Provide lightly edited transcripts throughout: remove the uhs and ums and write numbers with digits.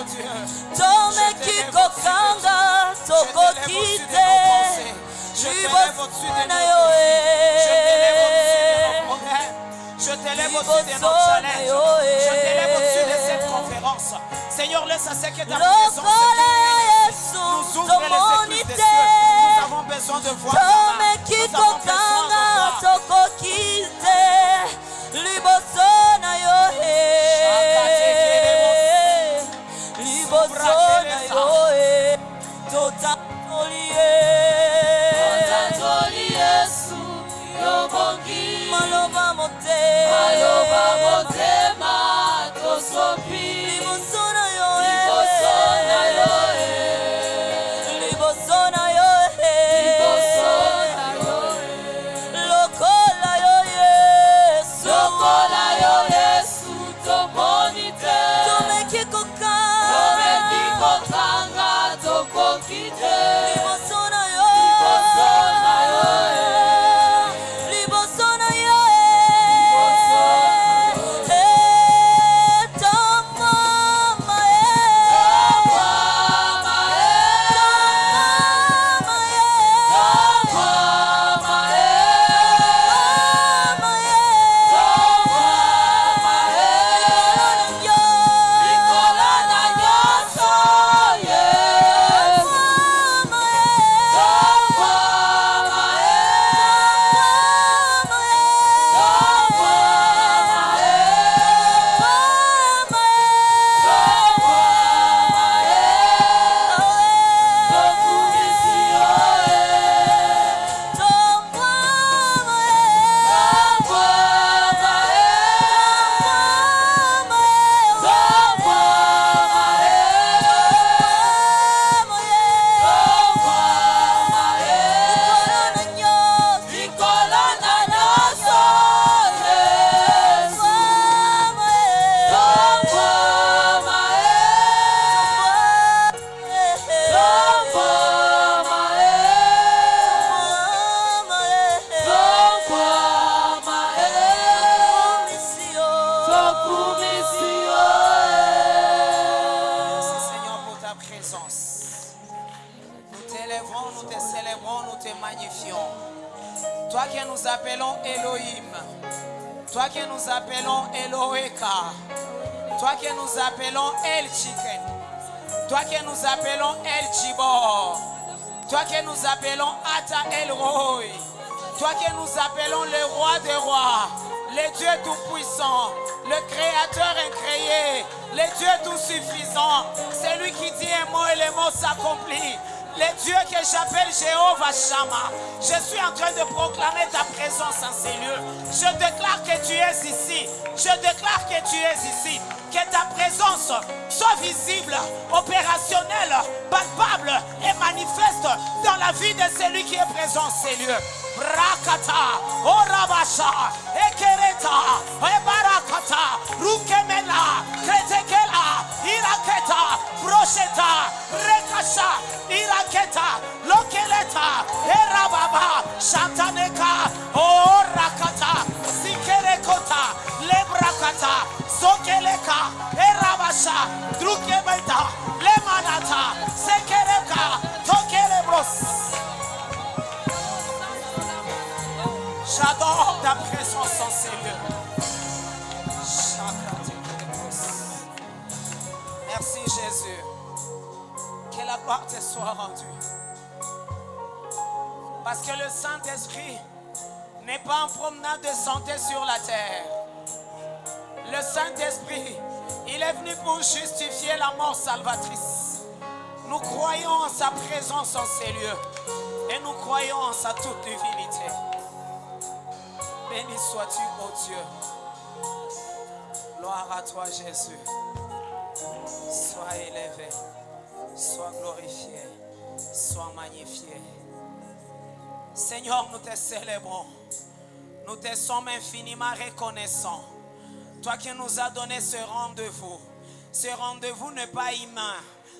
Dieu. Tome kikokanga tokokite Je t'élève au-dessus de libosana nos yoe Je t'élève au-dessus de nos challenges. Je t'élève au-dessus de cette conférence. Seigneur, laisse à ce que ta présence nous ouvre les écluses des cieux. Nous avons besoin de voir ta main. Nous avons besoin Toi que nous appelons Elohim, toi que nous appelons Eloheka, toi que nous appelons El Chicken, toi que nous appelons El Chibor, toi que nous appelons Ata El Roy, toi que nous appelons le roi des rois, le Dieu tout-puissant, le créateur incréé, le Dieu tout-suffisant, celui qui dit un mot et le mot s'accomplit. Le Dieu que j'appelle Jéhovah Shammah, je suis en train de proclamer ta présence en ces lieux. Je déclare que tu es ici. Je déclare que tu es ici. Que ta présence soit visible, opérationnelle, palpable et manifeste dans la vie de celui qui est présent en ces lieux. Rakata, Orabasha, Ekereta, Ebarakata, Rukemela, Kretekela, Iraketa, Brocheta, Rekasha, Iraketa, Lokeleta, Erababa, Shantaneka, Orakata, Sikerekota, Lebrakata, Sokeleka, Erabasha, Drukemeta, Lemanata, Sekereka, Tokelebros. J'adore ta présence en ces lieux. Merci Jésus. Que la gloire te soit rendue. Parce que le Saint-Esprit n'est pas en promenade de santé sur la terre. Le Saint-Esprit, il est venu pour justifier la mort salvatrice. Nous croyons en sa présence en ces lieux. Et nous croyons en sa toute divinité. Béni sois-tu, ô Dieu. Gloire à toi, Jésus. Sois élevé, sois glorifié, sois magnifié. Seigneur, nous te célébrons. Nous te sommes infiniment reconnaissants. Toi qui nous as donné ce rendez-vous. Ce rendez-vous n'est pas humain.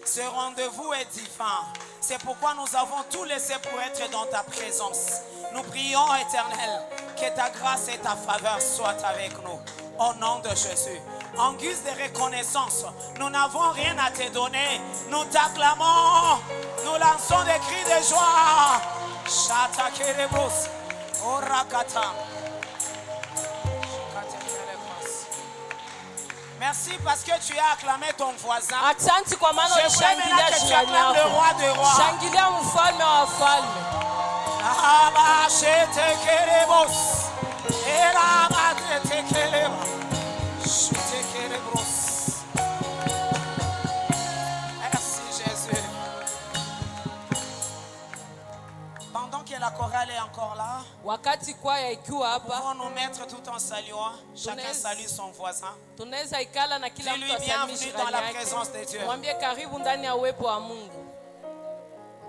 Ce rendez-vous est divin. C'est pourquoi nous avons tout laissé pour être dans ta présence. Nous prions, Éternel, que ta grâce et ta faveur soient avec nous. Au nom de Jésus. en guise de reconnaissance, nous n'avons rien à te donner. Nous t'acclamons, nous lançons des cris de joie. Chata kerebos, orakata. Merci parce que tu as acclamé ton voisin. Asante kwa maana Je voudrais maintenant ulishangilia que tu jirani acclames le yako. roi des rois. Shangilia mfalme wa wafalme. Aba shete kerebos, eraba te kereba, shete kerebos. Merci Jésus. Pendant que la chorale est encore là, Wakati kwaya ikiwa hapa, pouvons nous mettre tout en saluant. Chacun salue son voisin. tunaweza ikala na kila Dis-lui mtu asalimie bienvenue dans la jirani présence de Dieu. yake. Mwambie karibu ndani ya uwepo wa Mungu.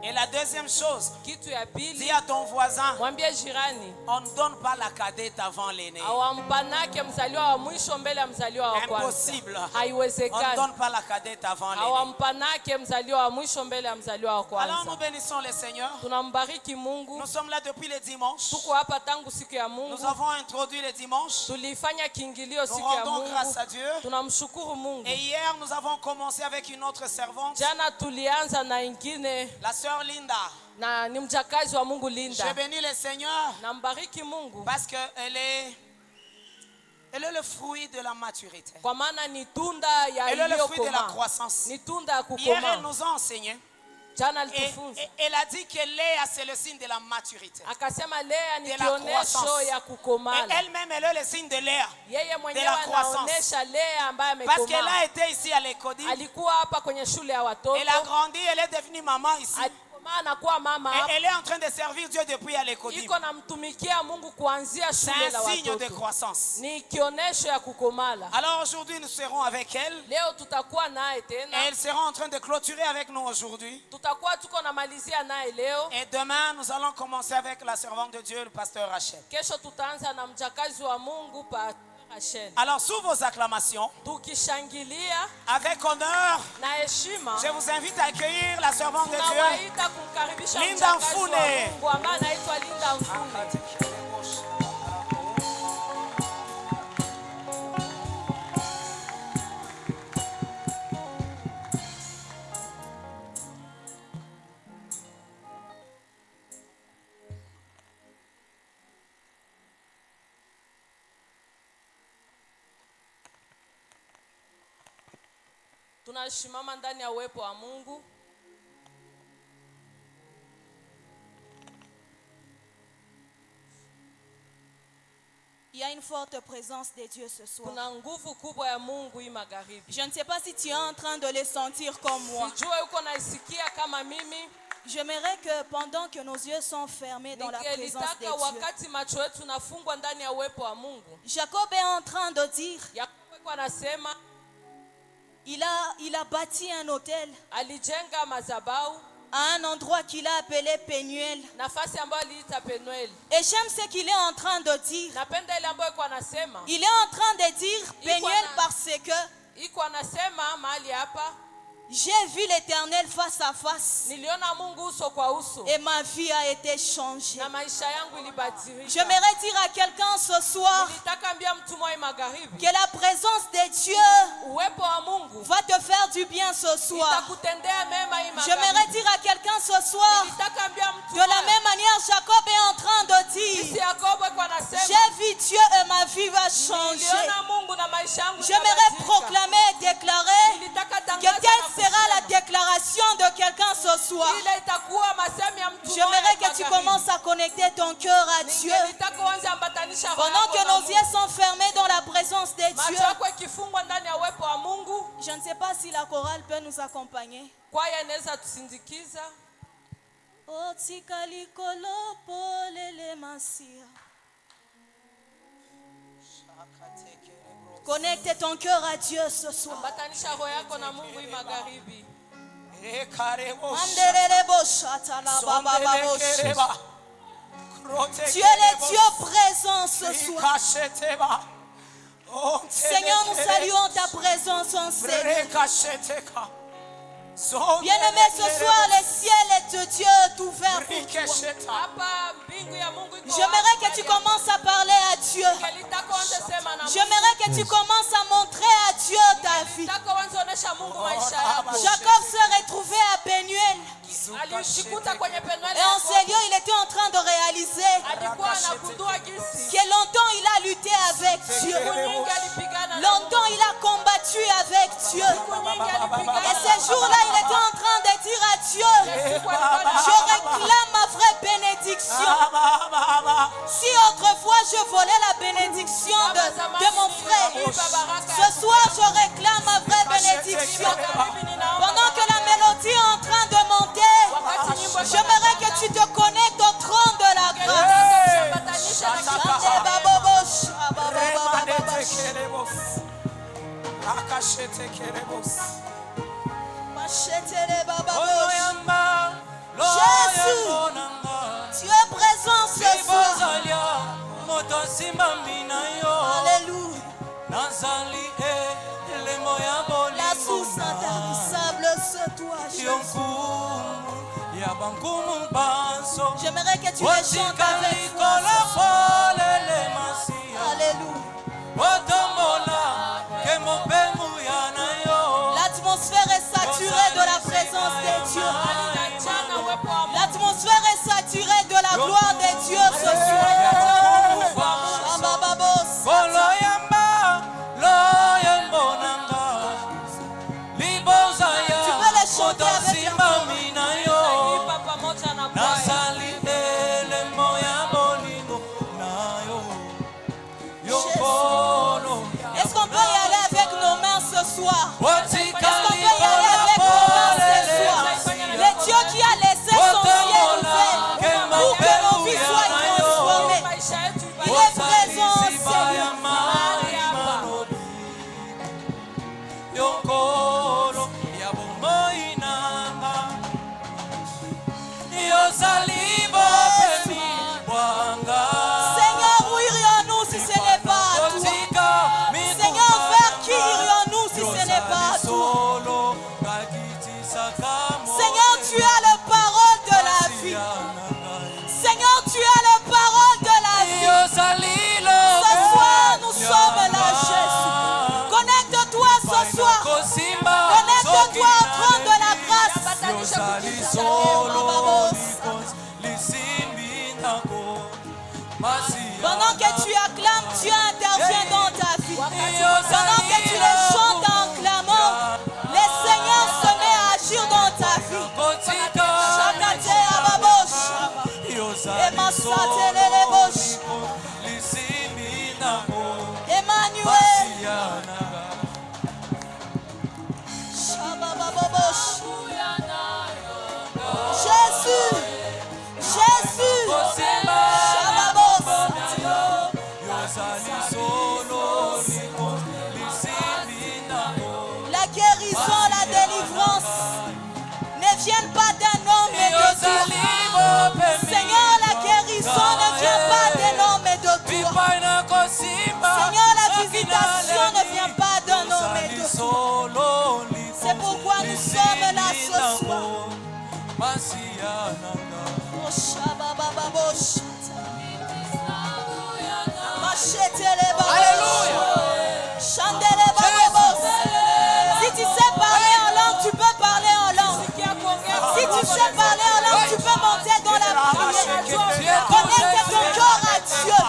Et la deuxième chose, Kitu ya dis pili, à ton voisin, mwambie jirani on ne donne pas la cadette avant l'aîné. awampanake mzaliwa wa mwisho mbele ya mzaliwa wa kwanza. Impossible. On ne Haiwezekani. donne pas la cadette avant l'aîné. Awampanake mzaliwa wa mwisho mbele ya mzaliwa wa Alors nous kwanza. bénissons le Seigneur. Tunambariki Mungu. Nous sommes là depuis le dimanche. Tuko hapa tangu siku ya Mungu. Nous avons introduit le dimanche. Tulifanya kiingilio Nous siku ya rendons grâce Mungu. à Dieu. Tunamshukuru Mungu. Et hier, nous avons commencé avec une autre servante, Jana tulianza na ingine la sœur Linda. na ni mjakazi wa Mungu Je Linda. bénis le Seigneur Nambariki Mungu parce qu'elle est le fruit de la maturité. kwa maana ni tunda ya Elle est le fruit de la iliyokoma. croissance. Ni tunda ya Hier, elle kukoma. nous a enseigné. Jana Et alitufunza. elle a dit que Léa, c'est le signe de la maturité. Akasema Lea ni De la kionesho croissance. ya Et kukomala. elle-même, elle est le signe de Léa. Yeye mwenyewe la croissance. anaonesha Lea ambaye Parce qu'elle amekomaa. a été ici à l'Écodie. Alikuwa hapa kwenye shule ya watoto. Elle a grandi, elle est devenue maman ici. Alikomaa na kuwa mama Et hapa. elle est en train de servir Dieu depuis à l'Écodie. Iko namtumikia Mungu kuanzia C'est shule la un signe de watoto. croissance. Ni kionesho ya kukomala. Alors aujourd'hui, nous serons avec elle. Leo tutakuwa naye Et tena. elle sera en train de clôturer avec nous aujourd'hui. Tutakuwa tuko namalizia naye leo. Et demain, nous allons commencer avec la servante de Dieu, le pasteur Rachel. Kesho tutaanza na mjakazi wa Mungu pa Rachel. Alors, sous vos acclamations, Tukishangilia avec honneur, na heshima, je vous invite à accueillir la servante de Dieu. tunawaita kumkaribisha Linda mjakazi wa Mfune. Mungu ambaye anaitwa Linda Mfune. Tunasimama ndani ya uwepo wa Mungu. Il y a une forte présence de Dieu ce soir. Kuna nguvu kubwa ya Mungu hii magharibi. Je ne sais pas si tu es en train de le sentir comme moi. Sijue uko naisikia kama mimi. J'aimerais que pendant que nos yeux sont fermés dans la présence de Ningelitaka Dieu, wakati macho yetu nafungwa ndani ya uwepo wa Mungu. Jacob est en train de dire, Yakobo alikuwa anasema il a bâti un hôtel alijenga madhabahu à un endroit qu'il a appelé Pénuel. nafasi ambayo aliita Penueli. Et j'aime ce qu'il est en train de dire. Napenda ile ambayo iko anasema. Il est en train de dire Pénuel parce que Iko anasema mahali hapa j'ai vu l'Éternel face à face niliona Mungu uso kwa uso et ma vie a été changée. na maisha yangu ilibadilika. J'aimerais dire à quelqu'un ce soir Nilitaka ambia mtu mmoja magharibi, que la présence de Dieu uwepo wa Mungu va te faire du bien ce soir. itakutendea mema hii J'aimerais magharibi. dire à quelqu'un ce soir, Nilitaka ambia mtu de la mmoja, même manière, Jacob est en train de jinsi dire, Yakobo alikuwa anasema j'ai vu Dieu et ma vie va changer. niliona Mungu na maisha yangu J'aimerais itabadilika. proclamer et déclarer Nilitaka que tangaza telle na sera la kusema, déclaration de quelqu'un ce soir. ile itakuwa masemi ya mtu J'aimerais mmoja que tu magharibi. commences à connecter ton cœur à Dieu. Nilitaka uanze ambatanisha roho Pendant yako que na nos Mungu. yeux sont fermés dans la présence de Macho Dieu. yako ikifungwa ndani ya uwepo wa Mungu, Je ne sais pas si la chorale peut nous accompagner. kwaya inaweza tusindikiza. Otikali kolopo lele masia. Connecte ton cœur à Dieu ce soir. Ambatanisha roho yako na Mungu hii magharibi. Anderele boshata la baba babosha. Tu es le Dieu présent ce soir. Seigneur, nous saluons ta présence en Seigneur. Bien-aimé, ce soir, le ciel est de Dieu est ouvert pour toi. hapa mbingu ya Mungu iko J'aimerais que tu commences à parler à Dieu. Nilitakoanza sema na Mungu. J'aimerais que tu commences à montrer à Dieu ta vie. Nilitakoanza onesha Mungu maisha yako. Jacob se retrouvait à Pénuel. Alijikuta kwenye Penueli. Et en ces lieux, il était en train de réaliser Alikuwa anagundua jinsi que longtemps il a lutté avec Dieu. nyingi alipigana na Longtemps il a combattu avec Dieu. nyingi alipigana. Et ces jours-là, il était en train de dire à Dieu, je réclame ma vraie bénédiction. Si autrefois je volais la bénédiction de mon frère, ce soir je réclame ma vraie bénédiction. Pendant que la mélodie est en train de monter, j'aimerais que tu te connectes au trône de la grâce. Jésus, tu es présent ce soir. Alléluia. La source intarissable, c'est toi, Jésus. J'aimerais que tu le chantes avec moi. Alléluia. L'atmosphère est saturée de la présence de Dieu. L'atmosphère est saturée de la gloire de Dieu ce soir. Tu peux le chanter avec moi. Est-ce qu'on peut y aller avec nos mains ce soir? Est-ce qu'on peut y aller avec nos mains ce soir? Le Dieu qui a laissé son ciel ouvert pour que nos vies soient transformées. Il est présent, Seigneur. Seigneur, où irions-nous si ce n'est pas à toi? Seigneur, vers qui irions-nous si ce n'est pas à toi? Seigneur, tu as la parole de la vie. Seigneur, tu as la parole de la vie. Ce soir, nous sommes là, Jésus. Connecte-toi ce soir. Connecte-toi au trône de la grâce. Pendant que tu acclames, Dieu intervient dans ta vie. Pendant que tu le chantes en clamant, le Seigneur se met à agir dans ta vie. Emmanuel. Jésus. Jésus. La guérison, la délivrance ne viennent pas d'un homme et de toi. Seigneur, la guérison ne vient pas d'un homme et de toi. Seigneur, la visitation ne vient pas d'un homme et de toi. C'est pourquoi nous sommes là ce soir. Si tu sais parler en langue, tu peux parler en langue. Si tu sais parler en langue, tu peux monter dans la prière. Connecte ton cœur à Dieu.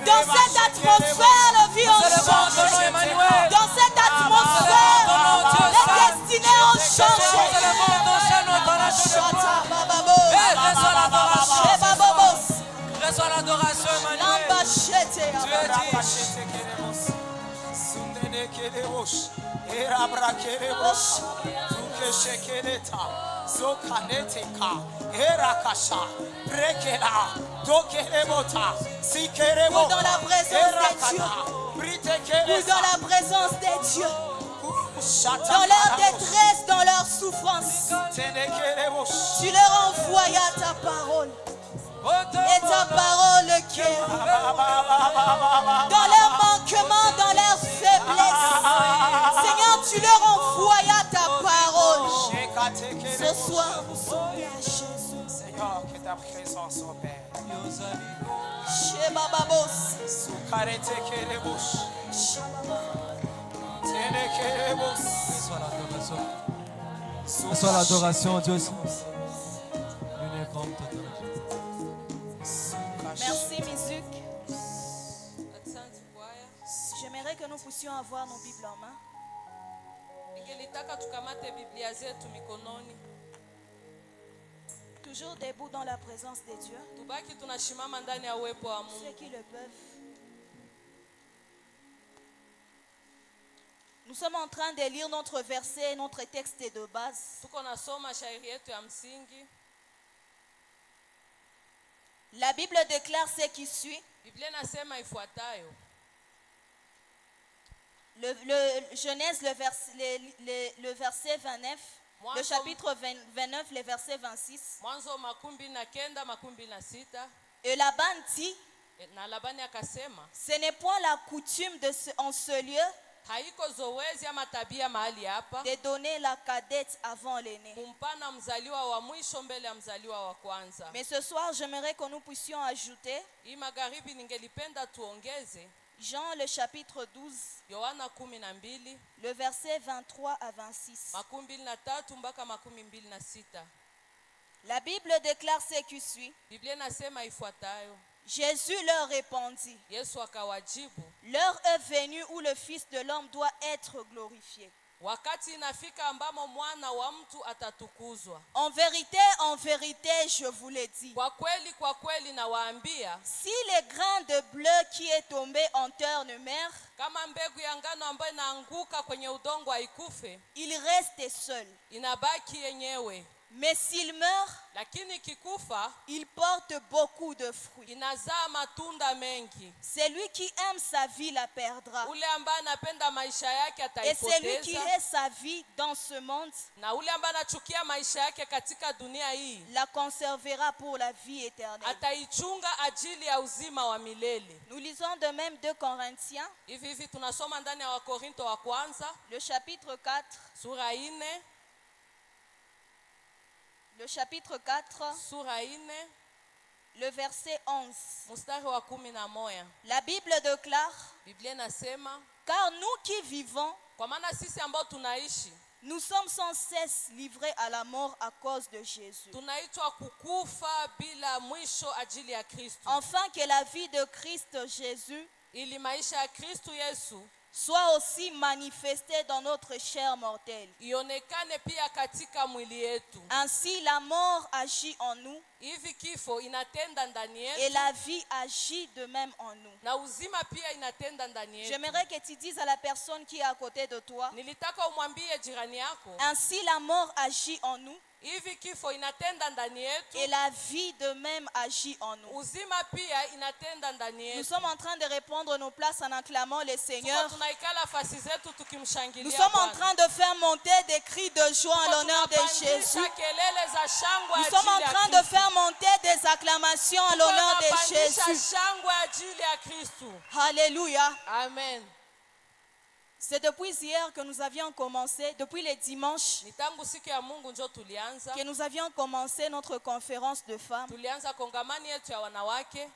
Dans cette atmosphère, la vie en change. Dans cette atmosphère, les destinées ont changé. Reçois l'adoration, Ou dans la présence de Dieu. Ou dans la présence de Dieu. Dans leur détresse, dans leur souffrance, tu leur envoyas ta parole. Et ta parole guérit. Dans leur manquement, dans leur faiblesse, Seigneur, tu leur envoyas ta parole. Ce soir, nous sommes à Jésus. Seigneur, que ta présence opère. Chez Bababos. Sukaretekelebus. Shababa. Telekelebus. Reçois l'adoration, Dieu. Une grande Merci, Mizuc. Asante kwaya. J'aimerais que nous puissions avoir nos Bibles en main. Ningelitaka tukamate Biblia zetu mikononi. Toujours debout dans la présence de Dieu. Tubaki tunashimama ndani ya uwepo wa Ceux Mungu. qui le peuvent. Nous sommes en train de lire notre verset, notre texte de base. Tuko nasoma shairi yetu ya msingi. La Bible déclare ce qui suit. Biblia inasema ifuatayo. Le Genèse, le verset 29. Le chapitre 29, le verset 26. Mwanzo 29:26. Et Laban dit, Na Labani akasema, ce n'est point la coutume en ce lieu haiko zoezi ama tabia mahali hapa de donner la cadette avant l'aîné. kumpana mzaliwa wa mwisho mbele ya mzaliwa wa kwanza. Mais ce soir, j'aimerais que nous puissions ajouter Hii magharibi ningelipenda tuongeze Jean le chapitre 12, Yohana 12 le verset 23 à 26. 23 mpaka 26. La Bible déclare ce qui suit. Biblia inasema ifuatayo. Jésus leur répondit, Yesu akawajibu, l'heure est venue où le Fils de l'homme doit être glorifié. wakati inafika ambamo mwana wa mtu atatukuzwa. En vérité, je vous le dis. Kwa kweli nawaambia, Si le grain de bleu qui est tombé en terre ne meurt, kama mbegu ya ngano ambayo inaanguka kwenye udongo haikufe, il reste seul. inabaki yenyewe. Mais s'il meurt, Lakini kikufa, il porte beaucoup de fruits. inazaa matunda mengi. Celui qui aime sa vie la perdra. Ule ambaye anapenda maisha yake Et celui qui ataipoteza, hait sa vie dans ce monde na ule ambaye anachukia maisha yake katika dunia hii la conservera pour la vie éternelle. ataichunga ajili ya uzima wa milele. Nous lisons de même 2 Corinthiens, Hivi tunasoma ndani ya Wakorinto wa kwanza le chapitre 4, sura 4, le chapitre 4, sura 4 le verset 11. mstari wa 11. La Bible déclare, Biblia inasema, car nous qui vivons, kwa maana sisi ambao tunaishi nous sommes sans cesse livrés à la mort à cause de Jésus, tunaitwa kukufa bila mwisho ajili ya Kristo, afin que la vie de Christ Jésus ili maisha ya Kristo Yesu soit aussi manifestée dans notre chair mortelle. ionekane pia katika mwili yetu. Ainsi la mort agit en nous Hivi kifo inatenda ndani et yetu la vie agit de même en nous. na uzima pia inatenda ndani yetu. J'aimerais que tu dises à la personne qui est à côté de toi, Nilitaka umwambie jirani yako, ainsi la mort agit en nous hivi kifo inatenda ndani yetu, et la vie de même agit en nous. uzima pia inatenda ndani Nous yetu. sommes en train de reprendre nos places en acclamant le Seigneur. Tuko tunaikala fasi zetu Nous tukimshangilia sommes en Bwana. train de faire monter des cris de joie en Tuko l'honneur de tunapandisha Jésus. kelele za shangwe Nous sommes en ajili ya train de Kristo. faire monter des acclamations en Tuko l'honneur de tunapandisha Jésus. shangwe ajili ya Kristo. Alléluia. Amen. C'est depuis hier que nous avions commencé, depuis les dimanches, Ni tangu siku ya Mungu njo tulianza. que nous avions commencé notre conférence de femmes. Tulianza kongamani yetu ya wanawake.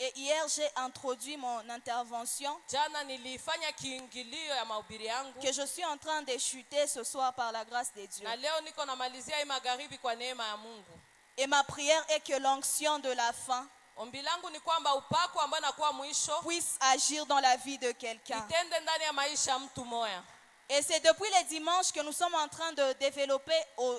Et hier, j'ai introduit mon intervention Jana nilifanya kiingilio ya mahubiri yangu. que je suis en train de chuter ce soir par la grâce de Dieu. Na leo niko namalizia hii magharibi kwa neema ya Mungu. Et ma prière est que l'onction de la fin Ombi langu ni kwamba upako ambao nakuwa mwisho puisse agir dans la vie de quelqu'un. itende ndani ya maisha ya mtu moya. Et c'est depuis les dimanches que nous sommes en train de développer,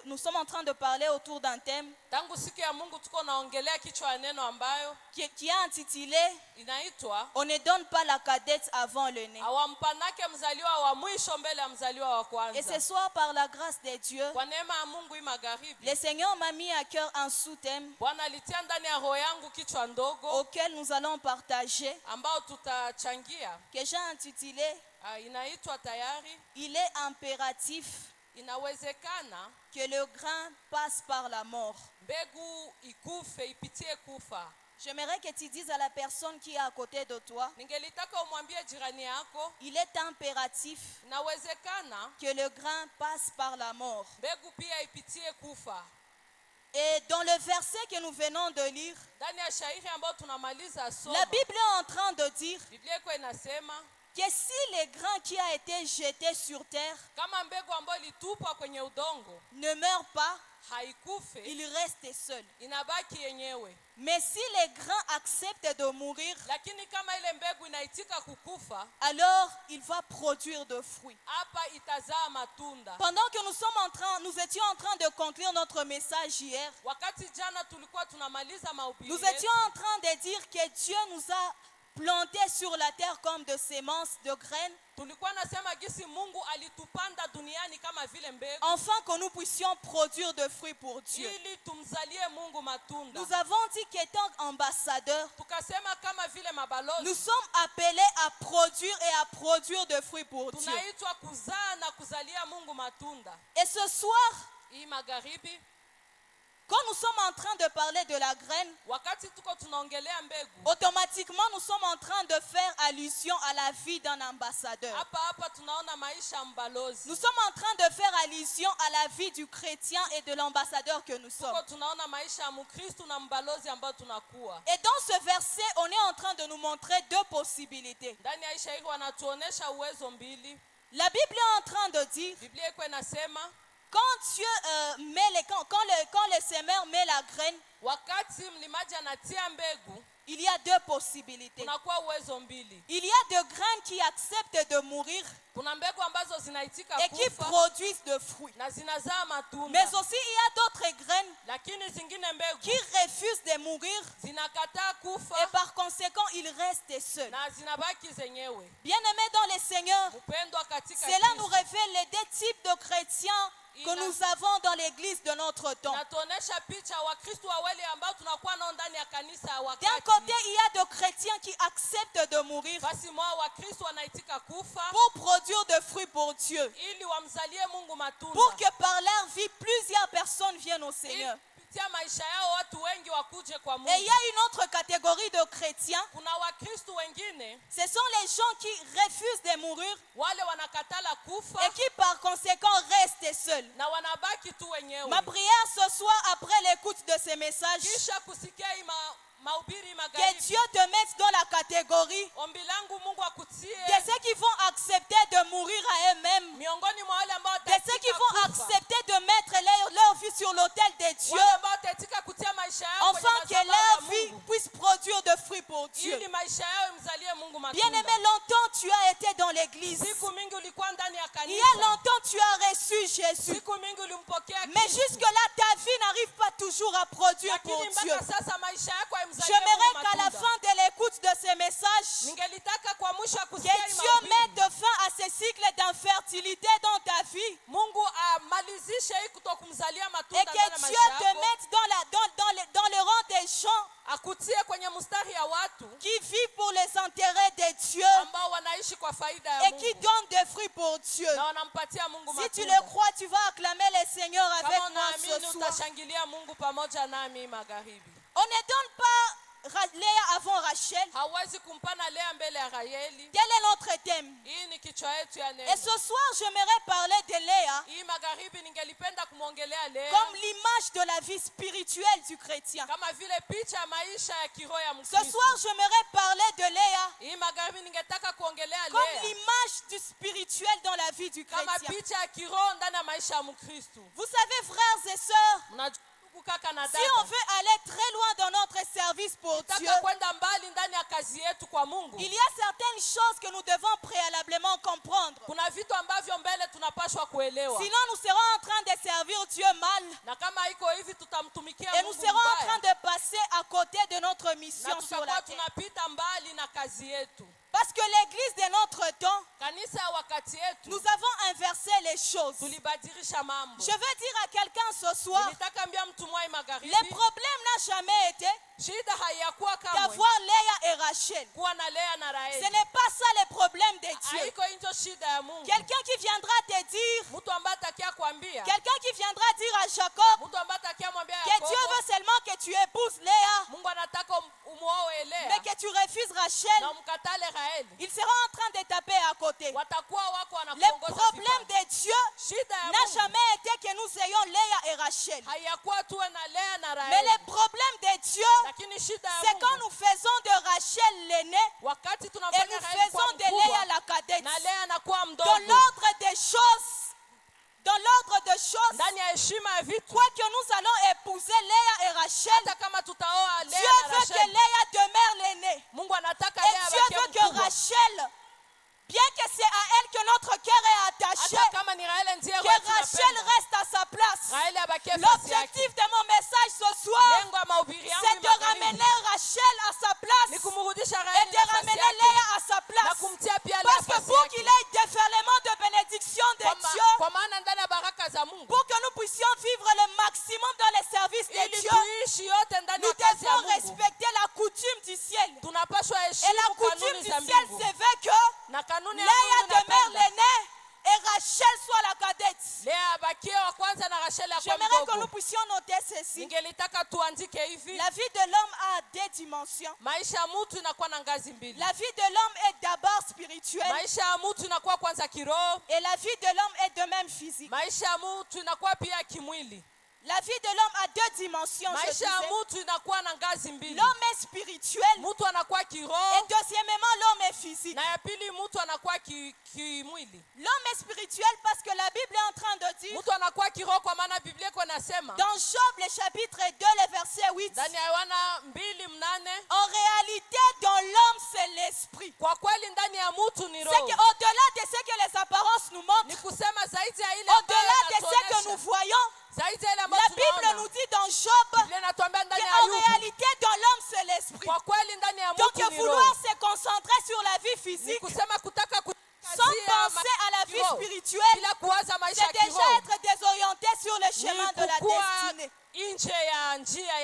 nous sommes en train de parler autour d'un thème Tangu siku ya Mungu tuko naongelea kichwa ya neno ambayo qui est intitulé inaitwa « On ne donne pas la cadette avant le nez ». hawampanake mzaliwa wa mwisho mbele ya mzaliwa wa Et ce kwanza. soir, par la grâce de Dieu, Kwa neema ya Mungu hii magharibi, le Seigneur m'a mis à cœur un sous-thème Bwana alitia ndani ya roho yangu kichwa ndogo auquel nous allons partager, ambao tutachangia. que j'ai intitulé Inaitwa tayari « Il est impératif inawezekana que le grain passe par la mort ». mbegu ikufe ipitie kufa. J'aimerais que tu dises à la personne qui est à côté de toi, ningelitaka umwambie jirani yako, il est impératif inawezekana que le grain passe par la mort. mbegu pia ipitie kufa. Et dans le verset que nous venons de lire, Ndani ya shairi ambayo tunamaliza soma, la Bible est en train de dire Biblia iko inasema que si le grain qui a été jeté sur terre kama mbegu ambayo ilitupwa kwenye udongo ne meurt pas, haikufe, il reste seul. inabaki yenyewe. Mais si le grain accepte de mourir, Lakini kama ile mbegu inaitika kukufa, alors il va produire de fruits. hapa itazaa matunda. Pendant que nous étions en train de conclure notre message hier, Wakati jana tulikuwa tunamaliza mahubiri nous yetu, étions en train de dire que Dieu nous a plantés sur la terre comme de semences, de graines, tulikuwa nasema gisi Mungu alitupanda duniani kama vile mbegu, afin que nous puissions produire de fruits pour Dieu. ili tumzalie Mungu matunda. Nous avons dit qu'étant ambassadeurs, Tukasema kama vile mabalozi nous sommes appelés à produire et à produire de fruits pour Dieu. tunaitwa kuzaa na kuzalia Mungu matunda. Et ce soir, Hii magharibi, quand nous sommes en train de parler de la graine, wakati tuko tunaongelea mbegu, automatiquement nous sommes en train de faire allusion à la vie d'un ambassadeur. hapa tunaona maisha ya mbalozi. Nous sommes en train de faire allusion à la vie du chrétien et de l'ambassadeur que nous Tuko sommes. tunaona maisha ya Mkristo na mbalozi ambao tunakuwa. Et dans ce verset, on est en train de nous montrer deux possibilités. Ndani ya shairi wanatuonesha uwezo mbili. La Bible est en train de dire, Biblia iko inasema quand Dieu quand le semeur met la graine, wakati mlimaji anatia mbegu, il y a deux possibilités. kunakuwa uwezo mbili. Il y a des graines qui acceptent de mourir Kuna mbegu ambazo zinaitika et qui kufa produisent de fruits. na zinazaa matunda. Mais aussi, il y a d'autres graines Lakini zingine mbegu qui refusent de mourir zinakataa et kufa par conséquent, ils restent seuls. na zinabaki zenyewe. Bien-aimés dans le Seigneur, Mpendwa katika cela nous Kristo, révèle les deux types de chrétiens que nous avons dans l'église de notre temps. natuonesha picha Wakristo wawili ambao tunakuwa nao ndani ya kanisa ya D'un wakati. côté, il y a des chrétiens qui acceptent de mourir Basi mwa Wakristo wanaitika kufa pour produire des fruits pour Dieu, ili wamzalie Mungu matunda. pour que par leur vie, plusieurs personnes viennent au Seigneur. Kupitia maisha yao watu wengi wakuje kwa Et il Mungu. y a une autre catégorie de chrétiens, Kuna Wakristo wengine ce sont les gens qui refusent de mourir wale wanakatala kufa et qui par conséquent restent seuls. na wanabaki tu wenyewe. Ma prière ce soir, après l'écoute de ces messages, Kisha kusikia hii mahubiri que magharibi, Dieu te mette dans la catégorie ombi langu Mungu akutie de ceux qui vont accepter de mourir à eux-mêmes, miongoni mwa wale ambao de ceux qui wataitika vont kufa, accepter de mettre leur vie sur l'autel de Dieu, wale ambao wataitika kutia maisha yao kwenye afin que madhabahu leur ya vie Mungu, puisse produire de fruits pour Dieu. ili maisha yao imzalie Mungu Bien-aimé, matunda. longtemps tu as été dans l'église. Siku mingi ulikuwa ndani ya Il y a kanisa, longtemps tu as reçu Jésus. siku mingi ulimpokea Mais Kristo. jusque-là, ta vie n'arrive pas toujours à produire pour Lakini Dieu. mpaka sasa maisha yako haimzalie J'aimerais Mungu qu'à la matunda. fin de l'écoute de ces messages, Ningelitaka kwa mwisho wa que kusikia hii Dieu mahubiri, mette fin à ce cycle d'infertilité dans ta vie Mungu amalizishe hii kutokumzalia et matunda ndani ya que Dieu maisha te yako, mette dans le rang des gens akutie kwenye mstari ya watu qui vivent pour les intérêts de Dieu ambao wanaishi kwa faida ya et qui Mungu donnent des fruits pour Dieu. na wanampatia Mungu Si tu matunda. le crois, tu vas acclamer le Seigneur avec Kama moi unaamini ce soir. utashangilia Mungu pamoja nami magharibi. On ne donne pas Léa avant Rachel. Hawezi kumpana Lea mbele ya Raheli. Quel est notre thème? Hii ni kichwa yetu ya Et neno. ce soir, j'aimerais parler de Léa Hii magharibi ningelipenda kumwongelea Lea comme l'image de la vie spirituelle du chrétien. kama vile picha ya maisha ya kiroho ya Ce Mkristo. soir, j'aimerais parler de Léa Hii magharibi ningetaka kuongelea comme Lea l'image du spirituel dans la vie du kama chrétien. picha ya kiroho ndani ya maisha ya Mkristo. Vous savez, frères et sœurs, Mnajua ndugu kaka na si on dada, veut aller très loin dans notre service pour Dieu, taka kwenda mbali ndani ya kazi yetu kwa Mungu, il y a certaines choses que nous devons préalablement comprendre. kuna vitu ambavyo mbele tunapaswa kuelewa, Sinon, nous serons en train de servir Dieu mal na kama iko hivi tutamtumikia et nous Mungu serons en train mbaya, de passer à côté de notre na mission sur tutakuwa la terre. tunapita mbali na kazi yetu. Parce que l'église de notre temps, Kanisa ya wakati yetu nous avons inversé les choses. tulibadilisha mambo. Je veux dire à quelqu'un ce soir, Nilitaka ambia mtu mwai le magharibi, problème n'a jamais été shida haiyakuwa kamwe d'avoir Léa et Rachel. kuwa na Lea na Ce Raheli. n'est pas ça le problème de Dieu. Haiko hicho shida ya Mungu. Quelqu'un qui viendra te dire, Mtu ambaye atakia kuambia, quelqu'un qui viendra dire à Jacob mtu ambaye atakia mwambia que Dieu Yakobo, veut seulement que tu épouses Léa, Mungu anataka refuse Rachel, na umkatale Raheli, il sera en train de taper à côté. watakuwa wako Le wanakuongoza problème vibaya. de Dieu Shida ya n'a Mungu jamais été que nous ayons Léa et Rachel. hayakuwa tuwe na Lea na Mais Raheli, le problème de Dieu, lakini shida ya c'est quand Mungu nous faisons de Rachel l'aîné wakati et tunafanya nous Raheli kuwa faisons de Léa mkubwa la cadette. na Lea anakuwa Dans mdogo. l'ordre des choses, Ndani ya heshima ya vitu, quoi que nous allons épouser Léa et Rachel, hata kama tutaoa Dieu Lea na veut que Rachel, Léa demeure l'aîné. Mungu anataka Et Lea Dieu abakie veut que mkubwa. Rachel, bien que c'est à elle que notre cœur est attaché, Hata kama ni Raheli ndiye que wewe Rachel tunapenda, reste à sa place. Raheli abakie nafasi yake. L'objectif de mon message ce soir, Lengo ya mahubiri yangu c'est de magharibi ramener Rachel à sa ni place kumrudisha et Raheli de nafasi ramener yake Léa à sa na place. kumtia pia Lea Parce que nafasi pour qu'il yake. ait déferlement de bénédiction de Dieu, Kwa maana ndani ya baraka za Mungu, pour que nous puissions vivre le maximum dans les services de ili Dieu, tuishi yote ndani nous ya kazi ya devons Mungu, respecter la coutume du ciel. tunapaswa Et la heshimu coutume kanuni du za ciel, mbingu, c'est veut que na kanuni ya Léa Mungu demeure inapenda l'aîné et Rachel soit la cadette. Lea abakie wa kwanza na Rachel akuwe J'aimerais que nous mdogo. puissions noter ceci. Ningelitaka tuandike hivi, La vie de l'homme a deux dimensions. maisha ya mtu inakuwa na ngazi mbili. La vie de l'homme est d'abord spirituelle Maisha ya mtu inakuwa kwanza kiroho, et la vie de l'homme est de même physique. maisha ya mtu inakuwa pia kimwili. La vie de l'homme a deux dimensions. Je Maisha ya disais. mtu inakuwa na ngazi mbili. L'homme est spirituel Mtu anakuwa et kiroho deuxièmement l'homme est physique. na ya pili mtu anakuwa kimwili. L'homme est spirituel parce que la Bible est en train de dire Mtu anakuwa kiroho kwa maana Biblia iko inasema dans Job le chapitre 2 le verset 8, ndani ya Yohana 2:8, en réalité dans l'homme c'est l'esprit. kwa kweli ndani ya mtu ni C'est roho. qu'au-delà de ce que les apparences nous Ni montrent, kusema zaidi ya ile ambayo au-delà de ce que nous inatuonyesha, voyons, zaidi ya ile ambayo la Bible tunaona. nous dit dans Job Biblia inatuambia ndani ya qu'en Ayubu, réalité dans l'homme c'est l'esprit. kwa kweli ndani ya Donc mtu ni vouloir roho. se concentrer sur la vie Ni physique kusema kutaka sans penser à la vie spirituelle, bila kuwaza maisha ya c'est déjà kiroho. être désorienté sur le chemin de la Kukuwa destinée. nje ya njia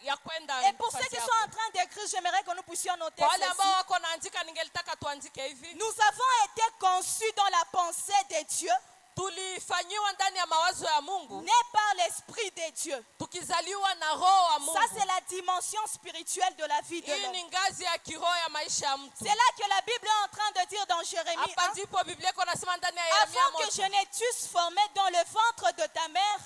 ya kwenda Et pour ceux nafasi qui yako. sont en train d'écrire, j'aimerais que nous puissions noter Kwa wale ceci. ambao wako naandika, ningelitaka tuandike hivi: Nous avons été conçus dans la pensée de Dieu, tulifanyiwa ndani ya mawazo ya Mungu, nés par l'Esprit de Dieu. tukizaliwa na roho wa Mungu. Ça, c'est la dimension spirituelle de la vie de Hii l'homme. ni ngazi ya kiroho ya maisha ya mtu. C'est là que la Bible est en train de dire dans Jérémie Hapa 1, ndipo Biblia iko nasema ndani ya Yeremia avant que je 1, ne t'eusse formé dans le ventre de ta mère,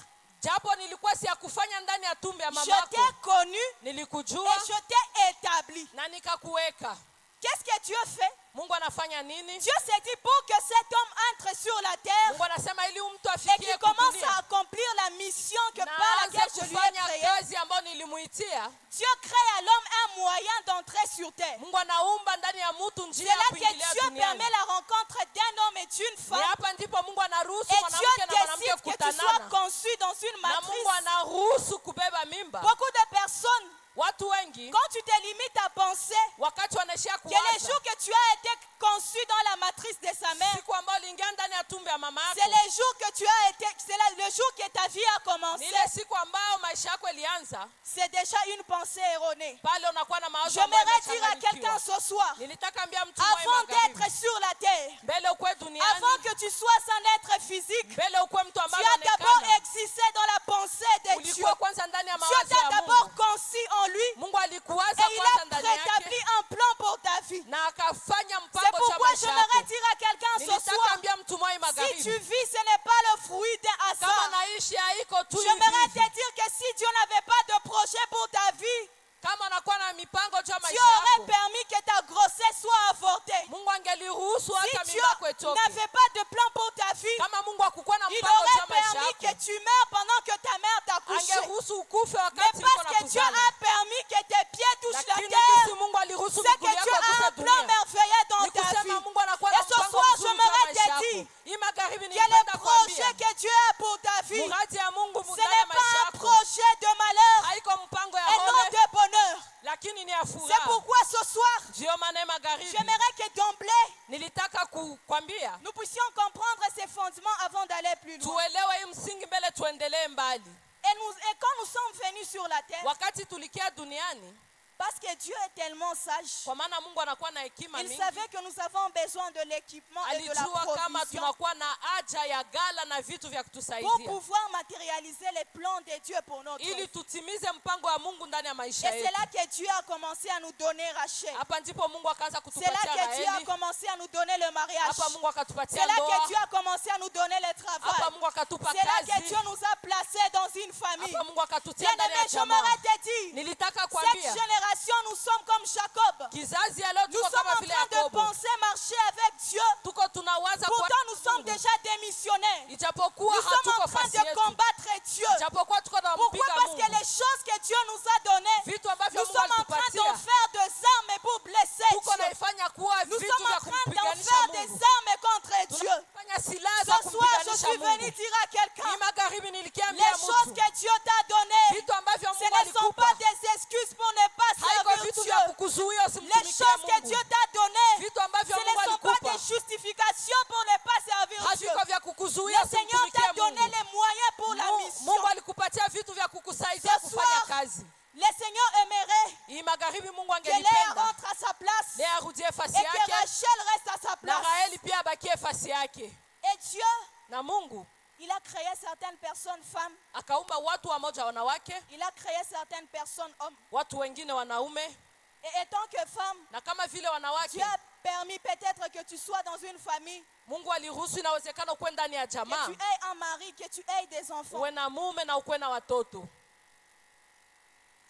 japo nilikuwa si ya kufanya ndani ya tumbo ya je mamako, t'ai connu nilikujua et je t'ai établi. na nikakuweka. Qu'est-ce que Dieu fait? Mungu anafanya nini? Dieu s'est dit pour que cet homme entre sur la terre Mungu anasema ili mtu et afikie qu'il commence kutulia à accomplir la mission que na par aanze laquelle je lui ai kufanya créé. kazi ambayo nilimuitia. Dieu crée à l'homme un moyen d'entrer sur terre. Mungu anaumba ndani ya mtu C'est njia ya là que kuingilia Dieu duniani. permet la rencontre d'un homme et d'une Ni femme. hapa ndipo Mungu anaruhusu Et mwanamke Dieu na mwanamke décide que tu sois kukutanana, conçu dans une na Mungu matrice. anaruhusu kubeba mimba. Beaucoup de personnes, Watu wengi quand tu te limites à penser wakati wanaishia que les kuwaza jours que tu as été conçu dans la matrice de sa mère, siku ambayo uliingia ndani ya tumbo ya mama c'est yako, les jours que tu as été, c'est le jour que ta vie a ni commencé. ile siku ambayo maisha yako ilianza, C'est déjà une pensée erronée. pale unakuwa na mawazo ambayo J'aimerais dire à yamechanganyikiwa. quelqu'un ce soir, Nilitaka ambia mtu mmoja avant magharibi, d'être sur la terre, mbele ukwe duniani, avant que tu sois un être physique, mbele ukwe mtu tu ambaye as d'abord anaonekana, existé dans la pensée de Dieu. ulikuwa kwanza ndani ya Dieu mawazo t'a ya d'abord Mungu. conçu en lui Mungu alikuwaza et il kwanza a ndani préétabli yake un plan pour ta vie. na akafanya C'est mpango cha pourquoi maisha j'aimerais yako. dire à quelqu'un ce Nilitaka soir, ambia mtu mmoja si tu magharibi, vis, ce n'est pas le fruit d'un kama hasard. naishi haiko tu J'aimerais hivi te hivi. dire que si Dieu n'avait pas de projet pour ta vie, Kama anakuwa na mipango juu ya Dieu maisha aurait yako, permis que ta grossesse soit avortée. Mungu angeliruhusu hata Si mimba yako Dieu itoke. n'avait pas de plan pour ta vie, Kama Mungu hakukuwa na il mpango juu ya aurait maisha permis que yako, tu meurs pendant que ta mère t'a couché. angeruhusu ukufe Mais wakati niko parce na que Dieu kuzala. a permis que tes pieds touchent la Lakini terre, kisi Mungu aliruhusu c'est miguu que yako Dieu a iguse un plan dunia. merveilleux dans Ni ta kusema vie. Mungu anakuwa na Et ce mpango soir, mzuri juu ya j'aimerais maisha te yako. dire Hii magharibi que nilipenda le kuambia, projet que Dieu a pour ta vie, muradi ya Mungu ce ndani ya n'est maisha pas un yako projet de malheur haiko mpango ya et non hole, de bonheur. lakini ni ya C'est furaha. pourquoi ce soir, Ndio maana magharibi j'aimerais que d'emblée, nilitaka kukwambia nous puissions comprendre ces fondements avant d'aller plus loin. tuelewe hii msingi mbele tuendelee mbali. Et quand nous sommes venus sur la terre, Wakati tulikia duniani, Parce que Dieu est tellement sage. Kwa maana Mungu anakuwa na hekima Il mingi. savait que nous avons besoin de l'équipement et de la Alijua kama provision tunakuwa na haja ya gala na vitu vya pour kutusaidia pouvoir matérialiser les plans de Dieu pour notre ili vie. tutimize mpango wa Mungu ndani ya Et maisha c'est yetu. là que Dieu a commencé à nous donner Rachel. Hapa ndipo Mungu akaanza C'est là kutupatia que Dieu a Raheli. commencé à nous donner le mariage. Hapa Mungu C'est akatupatia là que ndoa. Dieu a commencé à nous donner le Hapa travail. Mungu akatupa C'est là que kazi. Dieu nous a placés dans une famille. Hapa Mungu akatutia ndani Bien-aimé, ya jamaa. j'aimerais te dire, Nilitaka cette kuambia génération, nous sommes comme Jacob. kizazi ya leo Nous tuko sommes kama en vile train de Yakobo. penser marcher avec Dieu. Tuko tunawaza kwa Pourtant, nous sommes Mungu. déjà démissionnaires. Ijapokuwa Nous sommes hatuko en train fasi de yetu. combattre Dieu. Ijapokuwa tuko na Pourquoi? mpiga Parce que Mungu. les choses que Dieu nous a données, Vitu ambavyo nous Mungu sommes en train alitupatia. d'en faire des armes pour blesser Tuko Dieu. naifanya kuwa Nous vitu sommes vya en train d'en kumpiganisha faire des Mungu. armes contre Dieu. Tunafanya silaha za Ce soir, je kumpiganisha suis venu Mungu. dire à quelqu'un, Ni magharibi les nilikiambia choses mtu. que Dieu t'a données, Vitu ambavyo ce Mungu ne sont alikupa. pas des excuses pour ne pas Haiko servir vitu Dieu. vya kukuzuia Les usimtumikie choses que Mungu. Dieu t'a données, Vitu ambavyo ce Mungu ne sont pas alikupa. des justifications pour ne pas servir Dieu. Haviko vya kukuzuia Le Seigneur usimtumikie t'a donné Mungu. les moyens pour la mission. Mungu alikupatia vitu vya kukusaidia Ce kufanya soir, kazi. le Seigneur aimerait Hii magharibi Mungu que Léa angelipenda rentre à sa place Lea arudie et fasi que yake Rachel reste à sa na place. Raheli pia abakie fasi yake. Et Dieu, Na Mungu il a créé certaines personnes femmes, akaumba watu wamoja wanawake, il a créé certaines personnes hommes. watu wengine wanaume, Et étant que femme, na kama vile wanawake Dieu a permis peut-être que tu sois dans une famille, Mungu aliruhusu inawezekana ukuwe ndani ya que jamaa, tu aies un mari, que tu aies des enfants. uwe na mume na ukuwe na watoto.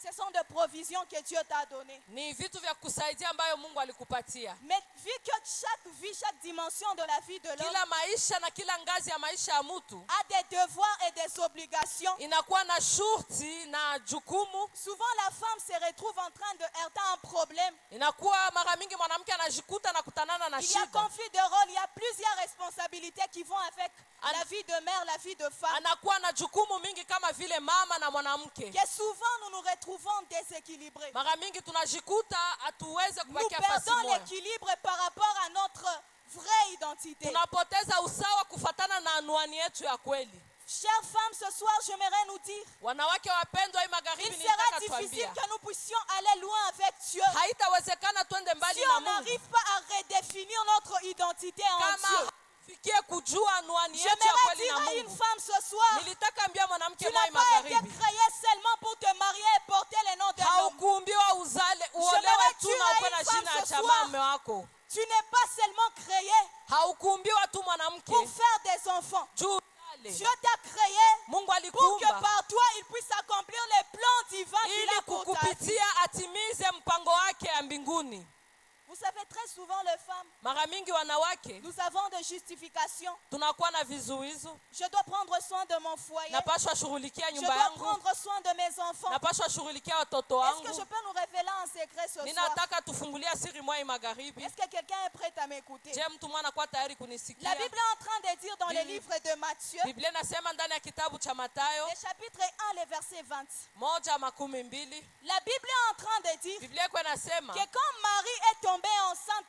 Ce sont des provisions que Dieu t'a données. Ni vitu vya kusaidia ambayo Mungu alikupatia. Mais vu que chaque vie, chaque dimension de la vie de l'homme Kila maisha na kila ngazi ya maisha ya mtu a des devoirs et des obligations, inakuwa na shurti na jukumu. souvent la femme se retrouve en train de heurter un problème. Inakuwa mara mingi mwanamke anajikuta na kutanana na Il y a shida. conflit de rôle, il y a plusieurs responsabilités qui vont avec la vie de mère, la vie de femme. Anakuwa na jukumu mingi kama vile mama na mwanamke. Que souvent nous nous retrouvons déséquilibrés. Mara mingi tunajikuta hatuweze Nous kubakia fasi perdons moja. l'équilibre par rapport à notre vraie identité. Tunapoteza usawa kufatana na anwani yetu ya kweli. Chères femmes, ce soir, j'aimerais nous dire, Wanawake wapendwa, hii il magharibi sera nilitaka difficile tuambia, que nous puissions aller loin avec Dieu haitawezekana twende mbali si na on Mungu n'arrive pas à redéfinir notre identité en kama Dieu. fikie kujua anwani yetu ya J'aimerais kweli dire na à une Mungu. femme ce soir, Nilitaka ambia tu mwanamke n'as mwai pas été magharibi, créé seulement pour te marier et porter le nom d'un homme. haukuumbiwa uolewe tu dire na à ukuwe une na femme jina ya ce jamaa soir, mume wako. Tu n'es pas seulement créé Haukuumbiwa tu mwanamke pour faire des enfants. juu Dieu yale. t'a créé Mungu pour que alikuumba par toi, il puisse accomplir les plans divins qu'il ili a pour ta vie. kukupitia atimize mpango wake ya mbinguni. Vous savez, très souvent, les femmes, Mara mingi wanawake nous avons des justifications. tunakuwa na vizuizo. Je dois prendre soin de mon foyer. Napashwa shughulikia Je nyumba dois yangu, prendre soin de mes enfants. napashwa shughulikia watoto Est-ce que je wangu. peux nous révéler un secret ce soir? Ninataka tufungulia siri mwai magharibi. Est-ce que quelqu'un est prêt à m'écouter? Je, mtu mwana kwa tayari La kunisikia? Bible est en train de dire dans le livre de Matthieu, Biblia inasema ndani ya kitabu cha Mathayo le chapitre 1, le verset 20. 1:12, La Bible est en train de dire Biblia iko inasema que quand Marie est tombée enceinte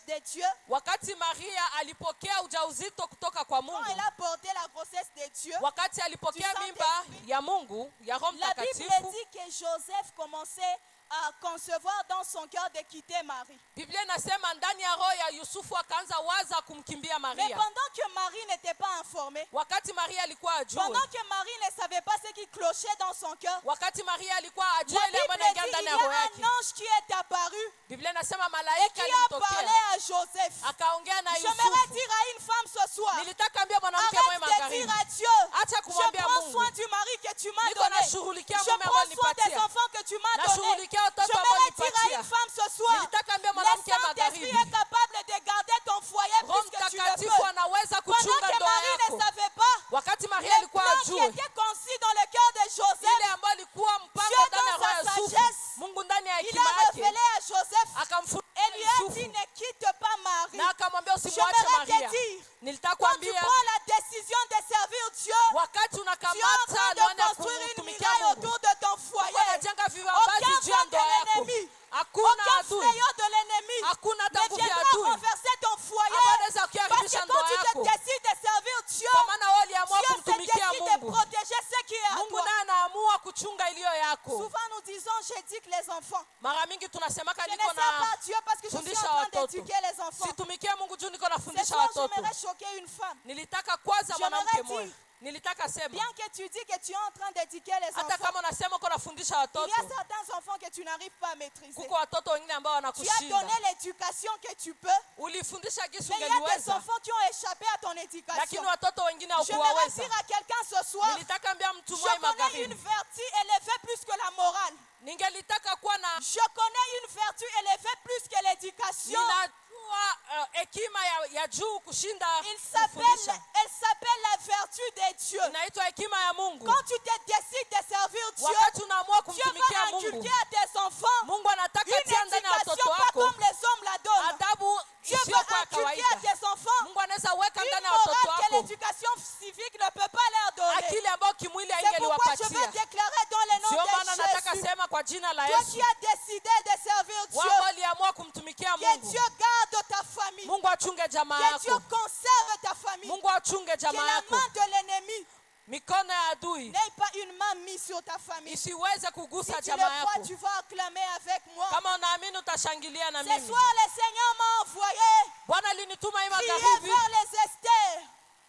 de Dieu, wakati Maria alipokea ujauzito kutoka kwa quand elle Mungu, a porté la grossesse de Dieu, wakati alipokea Du mimba Saint-Esprit. ya Mungu ya Roho la Bible Mtakatifu, dit que Joseph commençait à concevoir dans son cœur de quitter Marie. Biblia inasema ndani ya roho ya Yusufu akaanza waza kumkimbia Mais Maria. pendant que Marie n'était pas informée, Wakati Maria alikuwa ajue, pendant que Marie ne savait pas ce qui clochait dans son cœur, wakati Maria alikuwa la ajue ile Bible ambayo inaingia dit ndani il y ya a roho yake, un ange qui est apparu Biblia inasema et malaika qui a parlé alimtokea à Joseph. akaongea na J'aimerais Yusufu. dire à une femme ce soir, Nilitaka ambia mwanamke mwe arrête de magharibi, dire à Dieu, acha je kumwambia prends Mungu, soin du mari que tu m'as niko donné. nashughulikia Je mume ambao prends soin des nipatia, enfants que tu m'as donné. nashughulikia watoto ambao J'aimerais dire à nipatia. une femme ce soir, Nilitaka ambia le mwanamke Saint-Esprit magharibi, est capable de garder ton foyer Roho puisque tu le Mtakatifu peux. anaweza Pendant kuchunga que ndoa Marie ne yako. savait pas, Wakati Maria les alikuwa plans qui ajue étaient conçus dans le cœur de ile Joseph, ambayo alikuwa mpango Dieu ndani ya dans roho sa ya Yusufu, sagesse, Mungu ndani ya il hekima a yake révélé à Joseph akamfunulia et lui a dit Yusufu ne quitte pas Marie. na akamwambia usimwache J'aimerais te Maria. dire, Nilitaka quand tu kuambia prends la décision de servir Dieu, wakati tu es en unakamata train ndoa de ya construire une kumtumikia muraille Mungu, autour de ton Mungu foyer. anajenga vibambazi Aucun juu ya vent de ndoa yako. l'ennemi, Hakuna aucun adui, fléau de l'ennemi hakuna hata ne nguvu ya viendra adui renverser ton foyer. ambaye anaweza Parce que kuharibisha quand ndoa tu te yako, décides de servir Dieu, kwa maana wewe uliamua Dieu se kumtumikia décide de Mungu. protéger ce qui est à Mungu toi. naye anaamua kuchunga iliyo yako. Souvent nous disons, j'éduque les enfants, Mara mingi tunasemaka je ne niko sers pas na Dieu parce que je suis en fundisha train watoto. d'éduquer les enfants. Situmikie Mungu juu niko Ce nafundisha soir, watoto. j'aimerais choquer une femme. Nilitaka kwanza Je mwanamke m'aurais moja. dit, Nilitaka sema bien que tu dis que tu es en train d'éduquer les hata enfants, kama unasema uko nafundisha il watoto, y a certains enfants que tu n'arrives pas à maîtriser. kuko watoto wengine ambao Tu as wanakushinda. donné l'éducation que tu peux, Ulifundisha gisi mais il y a des ungeliweza, enfants qui ont échappé à ton éducation. lakini watoto wengine J'aimerais haukuwaweza. dire à quelqu'un ce soir, Nilitaka ambia mtu je mmoja connais une magharibi, vertu élevée plus que la morale. ningelitaka kuwa na Je connais une vertu élevée plus que l'éducation. ninajua hekima ya juu kushinda Elle kufundisha. s'appelle la vertu de Dieu. Inaitwa hekima ya Mungu. Quand tu te décides de servir Dieu, Wakati unaamua Dieu kumtumikia va Mungu, inculquer à tes enfants Mungu anataka une tia ndani ya éducation watoto pas wako comme les hommes la donnent. adabu Dieu isiyo va kwa inculquer à kawaida. tes enfants Mungu anaweza weka une ndani ya watoto morale que wako l'éducation civique ne peut pas leur donner. akili ambayo kimwili C'est pourquoi je veux haingeliwapatia. déclarer dans le nom Sio maana de nataka Jésus, sema kwa jina la toi qui Yesu, as décidé de servir wao Dieu, waliamua kumtumikia que Mungu. Dieu garde ta famille, Mungu achunge jamaa que Dieu yako. conserve ta famille, Mungu achunge que jamaa la yako. main de l'ennemi Mikono ya adui n'ait pas une main mise sur ta famille. Si isiweze kugusa tu le jamaa crois, yako. tu vas acclamer avec moi. Kama unaamini utashangilia na Ce mimi. soir, le Seigneur m'a envoyé Bwana alinituma hii prier magharibi vers les Esther,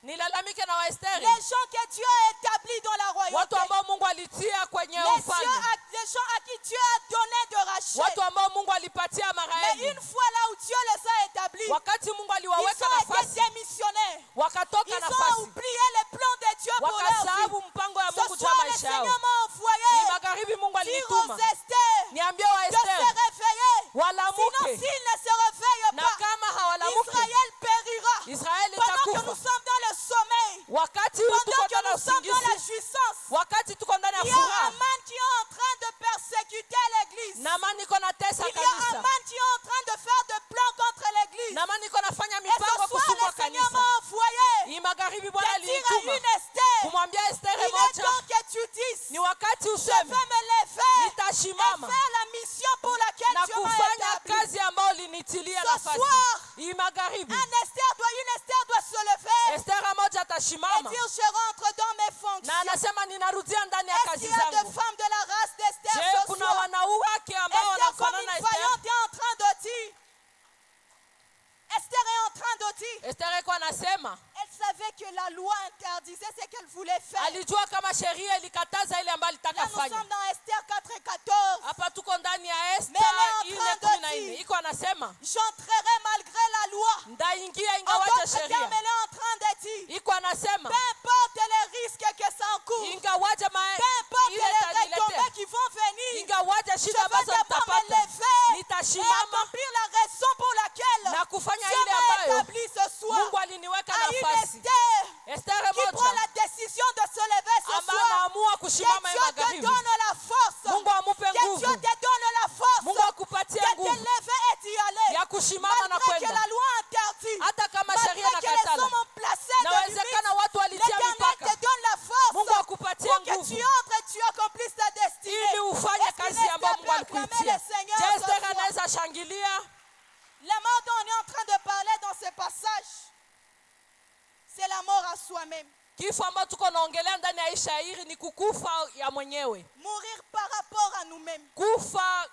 nilalamike na Waesteri, les gens que Dieu a établis dans la royauté, watu ambao Mungu alitia kwenye les ufalme, gens à qui Dieu a donné de racheter. watu ambao Mungu alipatia Mais Maraheli. une fois là où Dieu les a établis, Wakati Mungu ils aliwaweka ont été nafasi, démissionnaires. wakatoka Ils ont nafasi, oublié les plans de Dieu pour leur vie. wakasahabu mpango ya Ce Mungu juu ya soir, le maisha yao. Seigneur m'a Ni envoyé magharibi Mungu dire alinituma aux Esther niambie de Waesteri se réveiller. Sinon, walamuke, s'ils ne se réveillent na pas, kama hawalamuke Israël périra. Israeli Pendant que nous itakufa. sommes dans le sommeil, Wakati huu tuko pendant que ndani ya nous sommes dans la usingizi, jouissance, wakati tuko ndani ya il y a furaha, Aman qui est en train de persécuter l'église. nama niko natesa Il y a kanisa, Aman qui est en train de faire des plans contre l'église. nama niko nafanya Et mipango ce soir, kusumbua le Seigneur kanisa. m'a envoyé Hii magharibi Bwana de dire à alinituma une Esther, kumwambia Estere il est moja, temps que tu dises, ni wakati je useme vais me lever et nitashimama faire la mission pour laquelle na Dieu m'a kufanya établi. kazi ambayo ulinitilia Ce nafasi. soir, Hii magharibi Une Esther doit se lever Estera moja et atasimama dire, je rentre dans mes na fonctions. anasema ninarudia ndani ya Est-ce kazi qu'il y a des zangu. femmes de la race d'Esther Je, ce kuna soir? wanawake ambao Esther, comme wanafanana une na Esther. vaillante, est en train de dire. Esther est en train de dire. Esther iko anasema Elle savait que la loi interdisait ce qu'elle voulait faire. alijua kama sheria ilikataza ile ambayo Là, alitaka nous sommes fanya. dans Esther 4 et 14. Hapa tuko ndani ya Mais Esther elle est en train de 4:14. dire, Iko anasema j'entrerai malgré la loi. ndaingia En ingawaje d'autres termes, sheria. elle est en train de dire, Iko anasema peu importe les risques que ça encourt, ingawaje peu importe ile les itaniletea, retombées qui vont venir, ingawaje je shida veux ambazo d'abord me nitapata, lever et nitasimama accomplir la raison pour laquelle na kufanya Dieu ile m'a ambayo établi ce soir. Mungu aliniweka À une nafasi. Esther Esther qui prend moja la décision de se lever ce ambaye soir. anaamua Que kusimama hii Dieu te magharibi. donne la force. Mungu amupe Que Dieu nguvu. te donne la force Mungu akupatie de te nguvu lever et d'y aller. ya kusimama na Malgré que kwenda. la loi interdit, Hata kama malgré sheria que les nakatala, hommes ont placé de nawezekana limites, watu walitia l'Éternel mipaka. te donne la force Mungu akupatie pour que nguvu tu entres et tu accomplisses ta destinée. ili ufanye Est-ce kazi qu'une ambayo Esther Mungu peut acclamer alikuitia. le Seigneur Je, ce Esther soir? anaweza shangilia. La mort dont on est en train de parler dans ce passage, c'est la mort à soi-même. Kifo ambacho tuko naongelea ndani ya hii shairi ni kukufa ya mwenyewe, Mourir par rapport à nous-mêmes. kufa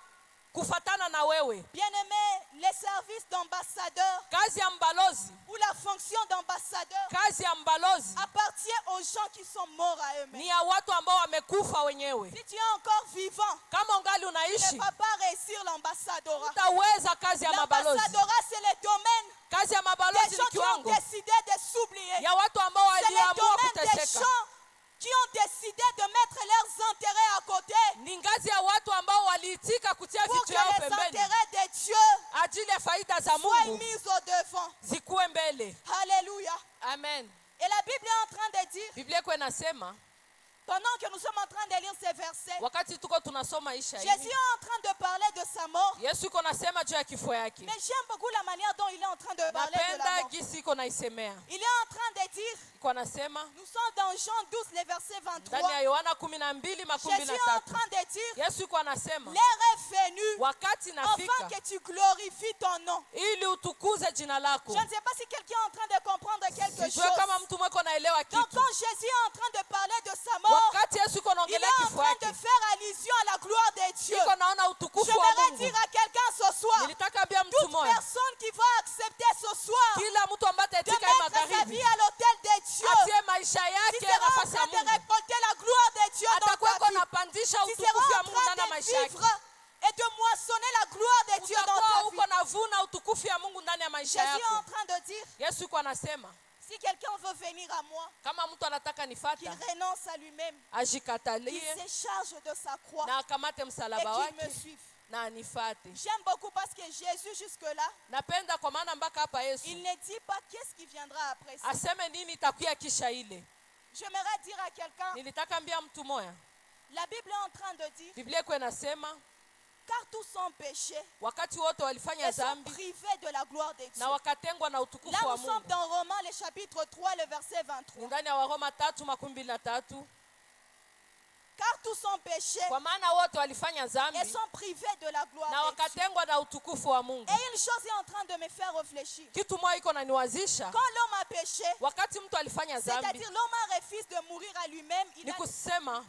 kufatana na wewe. Bien-aimés, les services d'ambassadeur Kazi ya mbalozi, ou la fonction d'ambassadeur kazi ya mbalozi appartient aux gens qui sont morts à eux-mêmes. ni ya watu ambao wamekufa wenyewe. Si tu es encore vivant, Kama ungali tu ne unaishi, vas pas réussir l'ambassadeurat. utaweza kazi ya mabalozi. L'ambassadeurat, c'est le domaine Kazi ya des mabalozi gens ni qui ont kiwango décidé de s'oublier. ya watu ambao C'est le waliamua domaine des kuteseka. gens qui ont décidé de mettre leurs intérêts à côté Ni ngazi ya watu ambao waliitika kutia pour vitu que yao les pembeni intérêts de Dieu ajili ya faida za soient Mungu mis au devant. zikuwe mbele. Alléluia. Amen. Et la Bible est en train de dire, Biblia iko inasema pendant que nous sommes en train de lire ces versets, wakati tuko tunasoma hii Jésus shairi, est en train de parler de sa mort. Yesu iko nasema juu ya kifo yake. Mais j'aime beaucoup la manière dont il est en train de parler de la Napenda mort. gisi iko naisemea. Il est en train de dire, Iko nasema nous sommes dans Jean 12, le verset ndani 23. ya Yohana 12:23. Jésus est en train de dire, Yesu iko anasema l'heure est venue wakati afin nafika que tu glorifies ton nom. ili utukuze jina lako. Je ne sais pas si quelqu'un est en train de comprendre quelque Sijue kama chose. mtu mweko naelewa Donc kitu. quand Jésus est en train de parler de sa mort, Wakati Yesu iko il est naongelea en kifo train de yake, faire allusion à la gloire de Dieu. iko anasema si quelqu'un veut venir à moi, kama mtu anataka qu'il nifata renonce à lui-même, qu'il ajikatalie se charge de sa croix na akamate et msalaba qu'il me wake suive. na anifate. J'aime beaucoup parce que Jésus jusque-là, Napenda kwa maana mpaka hapa il Yesu ne dit pas qu'est-ce qui viendra après ça. aseme nini itakuya kisha ile. J'aimerais dire à quelqu'un, Nilitaka mbia mtu moya, la Bible est en train de dire, Biblia iko inasema car tous sont péchés wakati wote walifanya et sont dhambi privés de la gloire de Dieu. na wakatengwa na Là, utukufu wa nous sommes Mungu. dans Romains, le chapitre 3, le verset Ni 23. ndani ya Waroma 3:23. Car tous sont péchés Kwa maana wote walifanya et dhambi sont privés de la gloire na de Dieu. wakatengwa na utukufu wa Mungu. Et une chose est en train de me faire réfléchir. Kitu moja iko naniwazisha, Quand l'homme a péché, wakati mtu alifanya dhambi, c'est-à-dire l'homme a refusé de mourir à lui-même, ni kusema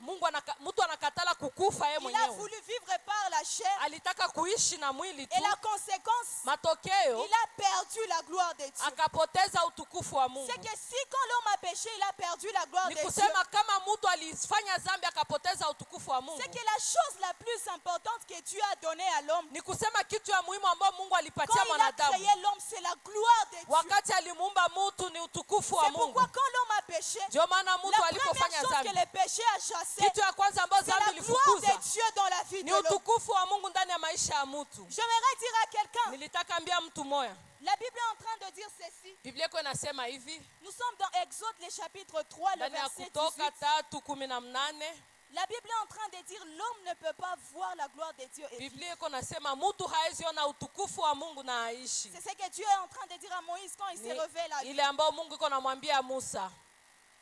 mtu anakatala kukufa yeye il a mwenyewe. voulu vivre par la chair. Alitaka kuishi na mwili Et tu, la conséquence, matokeo il a perdu la gloire de Dieu. akapoteza utukufu wa Mungu. C'est que si quand l'homme a péché, il a perdu la gloire Ni de Dieu, kusema kama mtu alifanya dhambi akapoteza utukufu wa Mungu, c'est que la chose la plus importante que Dieu a donnée à l'homme, ni kusema kitu ya muhimu ambayo Mungu quand alipatia il a mwanadamu créé l'homme, c'est la gloire de Dieu. wakati alimuumba mtu, ni utukufu wa C'est Mungu. pourquoi quand l'homme a péché, Ndio maana mtu la alipofanya première chose que dhambi, le péché a chassé, kitu ya kwanza ambayo c'est dhambi la gloire ilifukuza de Dieu dans la vie de ni l'homme. utukufu wa Mungu ndani ya maisha ya mtu. J'aimerais dire à quelqu'un, Nilitaka ambia mtu moya, la Bible est en train de dire ceci. Biblia iko inasema hivi Nous sommes dans Exode, le chapitre 3, le ndani ya verset Kutoka 18. 3:18. La Bible est en train de dire l'homme ne peut pas voir la gloire de Dieu et vivre. Biblia iko nasema mtu haezi ona utukufu wa Mungu na aishi. C'est ce que Dieu est en train de dire à Moïse quand il Ni s'est révélé à lui. ile ambayo Mungu iko namwambia Musa.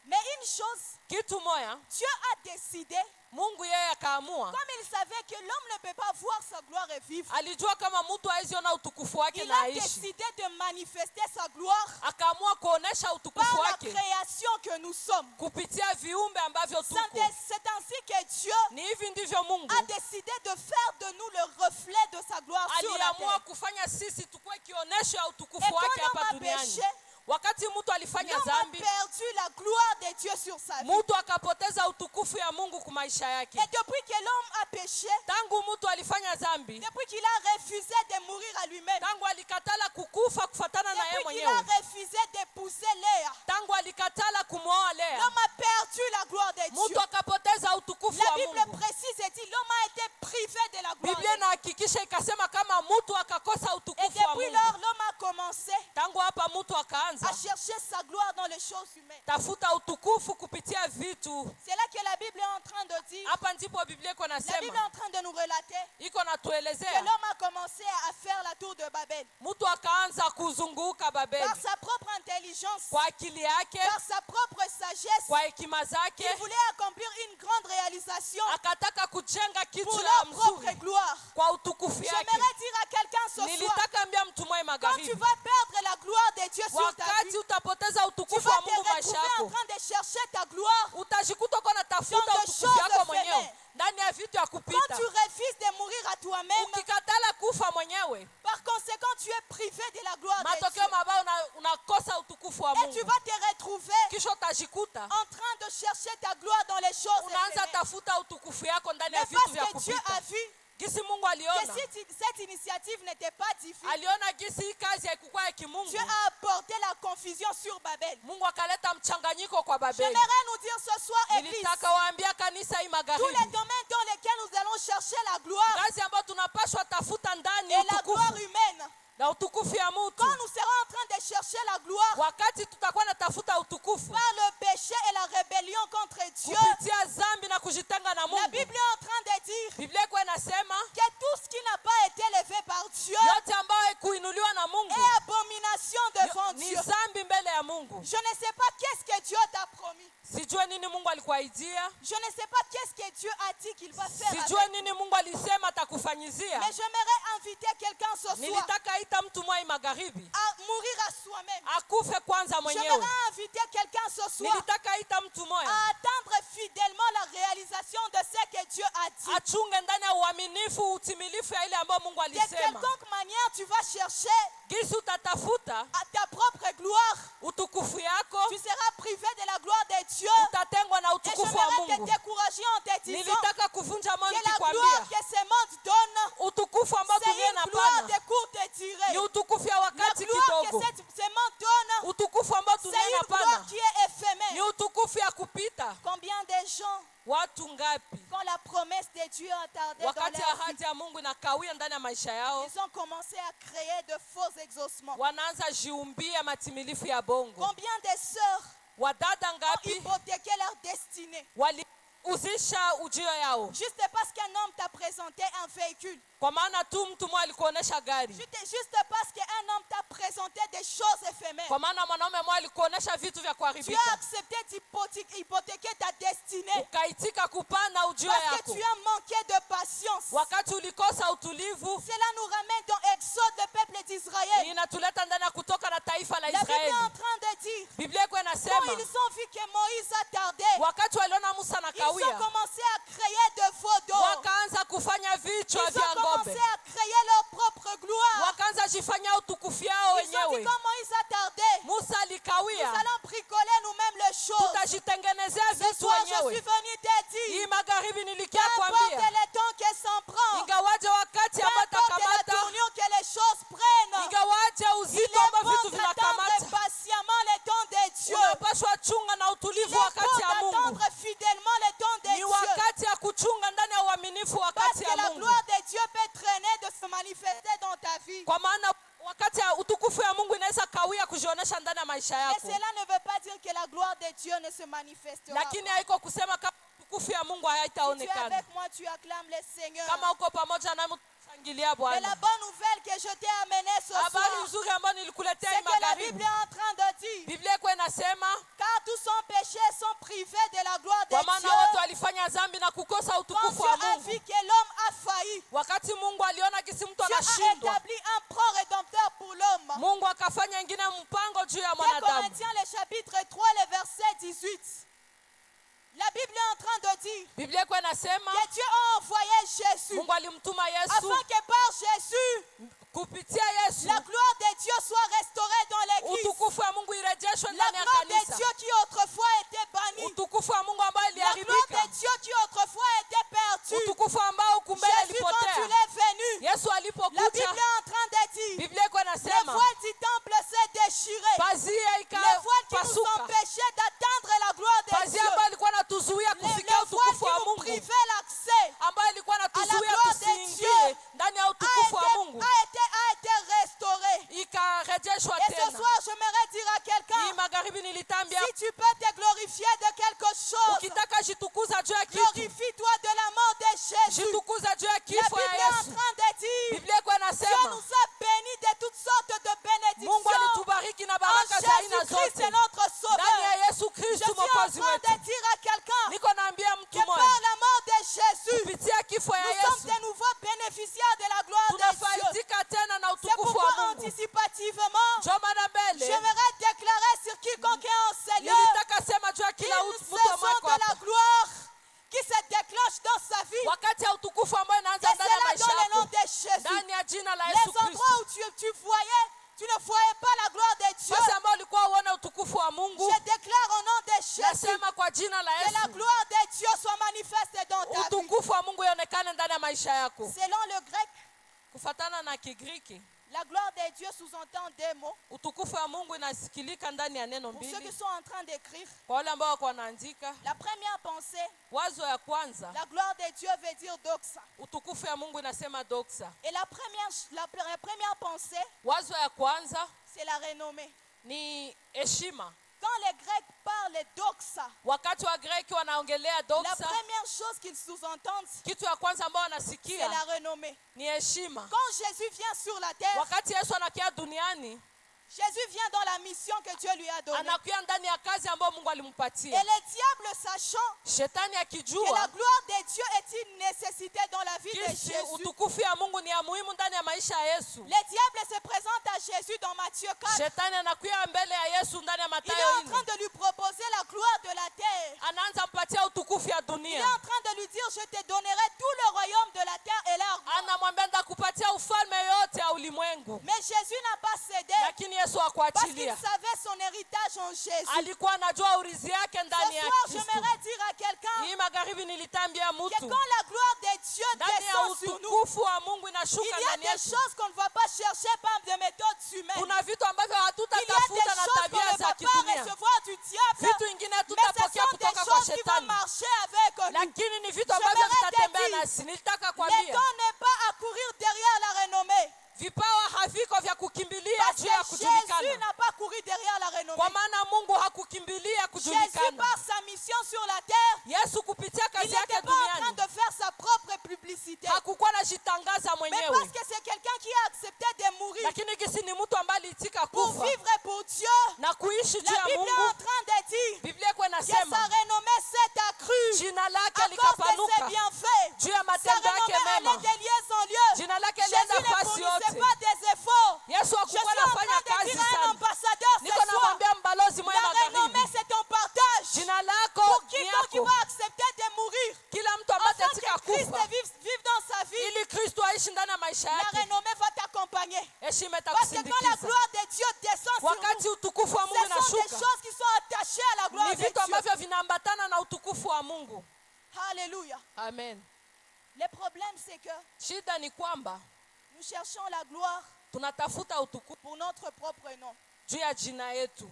Mais une chose, Kitu moya Dieu a décidé, Mungu yeye akaamua, comme il savait que l'homme ne peut pas voir sa gloire et vivre, alijua kama mtu haezi ona utukufu wake il na a aishi, décidé de manifester sa gloire akaamua kuonesha utukufu par la wake création que nous sommes. kupitia viumbe ambavyo tuko. C'est ainsi que Dieu Ni hivi ndivyo Mungu a décidé de faire de nous le reflet de sa gloire sur la aliamua terre. kufanya sisi tukue kionesho ya Et utukufu quand wake hapa l'homme a duniani. péché, Wakati mtu alifanya l'homme a dhambi, perdu la gloire de Dieu sur sa vie. mtu akapoteza utukufu ya Mungu kwa maisha yake. Et depuis que l'homme a péché, Tangu mtu alifanya dhambi, depuis qu'il a refusé de mourir à lui-même, tangu alikatala kukufa kufatana na yeye depuis qu'il a mwenyewe, refusé d'épouser Léa, tangu alikatala kumwoa Lea, l'homme a perdu la gloire de Dieu. mtu akapoteza utukufu La wa Bible Mungu. précise et dit l'homme a été privé de la gloire de Biblia Dieu. inahakikisha ikasema kama mtu akakosa Et utukufu wa depuis Mungu, lors, l'homme a commencé tangu hapa mtu akaanza à chercher sa gloire dans les choses humaines. tafuta utukufu kupitia vitu. C'est là que la Bible est en train de dire, Hapa ndipo Biblia iko la Bible est nasema, en train de nous relater iko que natuelezea l'homme a commencé à faire la tour de Babel. mtu akaanza kuzunguka Babeli Par sa propre intelligence, kwa akili yake, par sa propre sagesse, kwa hekima zake, il voulait accomplir une grande réalisation akataka kujenga kitu pour ya leur propre mzuri gloire. kwa utukufu yake. J'aimerais dire à quelqu'un ce soir, Nilitaka ambia mtu mwe quand tu magharibi, vas perdre la gloire de Dieu sur ta vie, wakati utapoteza tu utukufu vas wa te Mungu maisha retrouver en yako, train de chercher ta gloire. utajikuta uko natafuta Dans des utukufu choses yako mwenyewe éphémères. ndani ya vitu ya Quand kupita. tu refuses de mourir à toi-même, Ukikatala kufa mwenyewe, par conséquent, tu es privé de la gloire de Dieu. matokeo mabaya unakosa utukufu wa Et tu Mungu. vas te retrouver Kisha utajikuta en train de chercher ta gloire dans les choses unaanza éphémères. tafuta utukufu yako ndani ya Mais vitu vya parce que Dieu kupita. a vu Gisi Mungu que aliona, si cette initiative n'était pas divine, aliona gisi hii kazi haikuwa ya kimungu. Dieu a apporté la confusion sur Babel. Mungu akaleta mchanganyiko kwa Babeli. J'aimerais nous dire ce soir, Église, Nilitaka waambia kanisa hii tous les magharibi, domaines dans lesquels nous allons chercher la gloire kazi ambayo tunapashwa tafuta ndani et la gloire utukufu humaine, na utukufu ya mtu. quand nous serons en train de chercher la gloire Wakati tutakuwa natafuta utukufu par le péché et la rébellion contre Dieu, kupitia dhambi na kujitenga na la Mungu, Bible est en train de dire Biblia iko inasema que tout ce qui n'a pas été élevé par Dieu yote ambayo haikuinuliwa na Mungu est abomination devant ni Dieu. dhambi mbele ya Mungu. Je ne sais pas qu'est-ce que Dieu t'a promis. Sijue nini Mungu alikuahidia, Je ne sais pas qu'est-ce que Dieu a dit qu'il va faire sijue avec. nini Mungu alisema atakufanyizia. Mais j'aimerais inviter quelqu'un ce soir Nilitaka ita mtu mwai magharibi à mourir à soi-même. akufe kwanza mwenyewe. J'aimerais inviter quelqu'un ce soir Nilitaka ita mtu moya à attendre fidèlement la réalisation de ce que Dieu a dit. achunge ndani ya uaminifu utimilifu ya ile ambayo Mungu De alisema. quelconque manière, tu vas chercher Gisi utatafuta à ta propre gloire. utukufu yako, Tu seras privé de la gloire de Dieu. utatengwa na Et utukufu wa j'aimerais te Mungu. décourager en te disant Nilitaka kuvunja moyo que la gloire nikikwambia que ce monde donne, utukufu ambao c'est dunia une gloire inapana de courte durée. ni utukufu ya La wakati gloire que kidogo, ce monde donne, utukufu gens, watu ngapi quand la promesse de Dieu a tardé dans wakati leur vie, ahadi ya Mungu inakawia ndani ya maisha yao, ils ont commencé à créer de faux exaucements. wanaanza jiumbia matimilifu ya bongo. Combien de sœurs Wadada ont ngapi hypothéqué leur destinée waliuzisha ujio yao juste parce qu'un homme t'a présenté un véhicule, kwa maana tu mtu mmoja alikuonesha gari, juste parce qu'un homme t'a présenté des choses éphémères. kwa maana mwanaume mmoja alikuonesha vitu vya Tu as kuharibika, accepté d'hypothéquer ta destinée ukaitika kupana ujio parce que yako tu as manqué de patience. wakati ulikosa utulivu. Cela nous ramène dans Exode, le peuple d'Israël. Inatuleta ndani ya Kutoka na taifa la La Bible est Israeli. en train de dire, Biblia iko quand inasema ils ont vu que Moïse a tardé, wakati waliona Musa ils nakawia, ont commencé à créer de faux d'or. wakaanza kufanya Ils vichwa ont vya commencé ng'ombe, à créer leur propre gloire. wakaanza jifanya utukufu yao Ils ont dit, wenyewe. quand Moïse a tardé, Musa nous alikawia, allons bricoler nous-mêmes les choses. tutajitengenezea Ce vitu soir, je suis wenyewe. venu te dire, Hii magharibi nilikia qu'importe kwambia, le temps que s'en prend, ingawaje wakati ambao qu'importe la takamata, tournure que les choses prennent, ingawaje il uzito est ambao bon vitu d'attendre vinakamata, patiemment le temps de Dieu. unapaswa chunga na Il est utulivu bon wakati ya Mungu. d'attendre fidèlement le temps de Ni Dieu. wakati ya kuchunga ndani ya uaminifu Parce wakati que ya la Mungu, gloire de Dieu peut traîner de se manifester dans ta vie. kwa maana wakati ya utukufu ya Mungu inaweza kawia kujionesha ndani ya maisha Mais yako, cela ne veut pas dire que la gloire de Dieu ne se manifestera lakini pas. haiko kusema kama utukufu ya Mungu Si tu es haitaonekana. avec moi, tu acclames le Seigneur. Kama uko pamoja nami shangilia Mais Bwana. la bonne nouvelle que je t'ai amenée ce Habari soir, nzuri ambayo nilikuletea hii c'est que la magharibi, Bible est en train de dire, Biblia iko inasema car tous sans péché sont privés de la gloire de kwa maana Dieu. watu walifanya dhambi na kukosa Quand utukufu Dieu wa a Mungu. vu que l'homme a failli, Wakati Mungu aliona kisi mtu Dieu a anashindwa, établi un pro-rédempteur pour l'homme. Mungu akafanya ingine mpango juu ya 2 mwanadamu. Corinthiens, le chapitre 3, le verset 18. La Bible est en train de dire Biblia iko inasema que Dieu a envoyé Jésus Mungu alimtuma Yesu, afin que par Jésus, kupitia Yesu la gloire de Dieu soit restaurée dans l'église. utukufu wa Mungu irejeshwe La ndani ya gloire de kanisa. Dieu qui autrefois était bannie. Utukufu wa Mungu ambao La gloire iliharibika, de Dieu qui autrefois était perdue. utukufu ambao kumbele Jésus, quand tu ilipotea. l'es venu, Yesu la alipokuja, Bible est en train de dire, Biblia iko le inasema voile du temple s'est déchiré. pazia Le voile qui nous ikapasuka, empêchait d'atteindre la gloire de pazia Dieu. ambayo ilikuwa natuzuia kufikia Le voile utukufu wa qui nous Mungu, privait l'accès ambayo ilikuwa à la natuzuia gloire de tusiingie Dieu ndani ya utukufu wa Mungu, a été restauré. ikarejeshwa Et ce tena. soir, j'aimerais dire à Hii quelqu'un, magharibi nilitambia, si tu peux te glorifier de quelque chose, ukitaka jitukuza juu ya kitu, glorifie-toi de la mort de Jésus. jitukuza juu ya La kifo Bible ya est en Yesu. train de dire, Biblia iko Dieu inasema nous a bénis de toutes sortes de Mungu bénédictions alitubariki na en baraka za aina Jésus-Christ zote notre ndani Sauveur. ya Yesu Je Kristu suis en mwokozi train wetu. de dire à quelqu'un Niko naambia mtu que par mmoja, la mort de Jésus, kupitia kifo ya nous sommes Yesu de nouveaux bénéficiaires de la gloire de Dieu. tunafaidika tena na C'est utukufu pourquoi wa Mungu. anticipativement, Njoo maana mbele j'aimerais déclarer sur quiconque est en Seigneur nilitaka sema juu ya qu'il kila y a une mtu saison ambaye de la hapa, gloire qui se déclenche dans sa vie. wakati ya utukufu ambayo Et inaanza c'est ndani ya là maisha dans le nom yako, de Jésus. ndani ya jina la Les Yesu endroits Kristu. où tu ne voyais pas la gloire de Dieu, Basi ambao ulikuwa uone utukufu wa Mungu, je déclare au nom de Jésus nasema kwa jina la que la Yesu gloire de Dieu soit manifeste dans ta vie. utukufu wa Mungu ionekane ndani ya maisha yako. Selon le grec, Kufatana na Kigiriki, la gloire de Dieu sous-entend deux mots. utukufu wa Mungu inasikilika ndani ya neno Pour ceux qui mbili. sont en train d'écrire, Kwa wale ambao wako wanaandika, la première pensée, wazo ya kwanza, la gloire de Dieu veut dire doxa. utukufu ya Mungu inasema doxa. Et la première pensée, Wazo ya kwanza c'est la renommée. ni heshima. Quand les Grecs parlent doxa, Wakati wa Greki wanaongelea la doxa, première chose qu'ils sous-entendent, kitu ya kwanza ambao c'est wanasikia la renommée. ni heshima. Quand Jésus vient sur la terre, Wakati Yesu anakuja duniani, Jésus vient dans la mission que Dieu lui a donnée. anakuja ndani ya kazi ambayo Mungu Et alimpatia. le diable, sachant Shetani que la akijua gloire de Dieu est une nécessité dans la vie de kisi Jésus, utukufu ya Mungu ni ya muhimu ndani ya maisha ya Yesu, le diable se présente à Jésus dans Matthieu 4. Shetani anakuja mbele ya Yesu ndani ya Il est Mathayo en train 4, de lui proposer la gloire de la terre. anaanza mpatia utukufu ya Il est dunia. en train de lui dire, je te donnerai tout le royaume de la terre et leur gloire. Anamwambia ndakupatia ufalme yote ya ulimwengu, Mais Jésus n'a pas cédé lakini Yesu parce qu'il hakuachilia. savait son héritage en Jésus. Alikuwa anajua urithi yake Ce ndani ya soir, Kristo. j'aimerais dire à quelqu'un Hii magharibi nilitambia que mtu quand la gloire de Dieu ndani ya descend sur nous, utukufu wa Mungu il inashuka y a ndani des yetu. choses qu'on ne va pas chercher par des méthodes humaines. Kuna vitu ambavyo Il y a des hatutatafuta na choses qu'on tabia ne za va pas kidunia, recevoir du diable. vitu ingine Mais ce hatutapokea sont des kutoka kwa choses qui vont shetani, marcher avec lakini ni vitu ambavyo vitatembea nasi. Nilitaka Les kwambia dons n'est pas à courir derrière la renommée. vipawa haviko vya kukimbilia Parce juu ya que Jésus kujulikana, n'a pas couru derrière la renommée. kwa maana Mungu hakukimbilia Jésus, kujulikana. par sa mission sur la terre, Yesu kupitia il kazi n'était yake pas en train duniani de faire sa propre publicité. hakukuwa anajitangaza Mais mwenyewe, parce que c'est quelqu'un qui a accepté de mourir lakini kisi ni mtu ambaye aliitika pour kufa vivre pour Dieu. na kuishi juu La ya Bible est en Mungu. train de dire Biblia iko que sa inasema renommée s'est accrue jina lake à cause de likapanuka ses bienfaits. juu ya Sa matendo yake renommée allait mema. de lieu en lieu. Jina lake Jésus lienda ne fasi fournissait yote. pas des efforts. Yesu Je suis hakukuwa en anafanya train de kazi dire à un sana. ambassadeur ce Niko soir, namwambia mbalozi mwe la renommée magharibi, c'est ton partage. jina lako Pour ni quiconque qui yako. va accepter de mourir, Kila mtu ambaye afin atatika que Christ kufa vive dans sa vie, ili Kristo aishi ndani ya maisha la yake, renommée va t'accompagner. heshima Parce que quand la itakusindikiza. gloire de Dieu descend sur nous, Wakati utukufu wa Mungu ce sont des unashuka, choses qui sont attachées à la gloire ni de vitu Dieu. ambavyo vinaambatana na utukufu wa Mungu. Alléluia. Amen. Le problème c'est que Shida ni kwamba nous cherchons la gloire tunatafuta utukufu pour notre propre nom. juu ya jina yetu.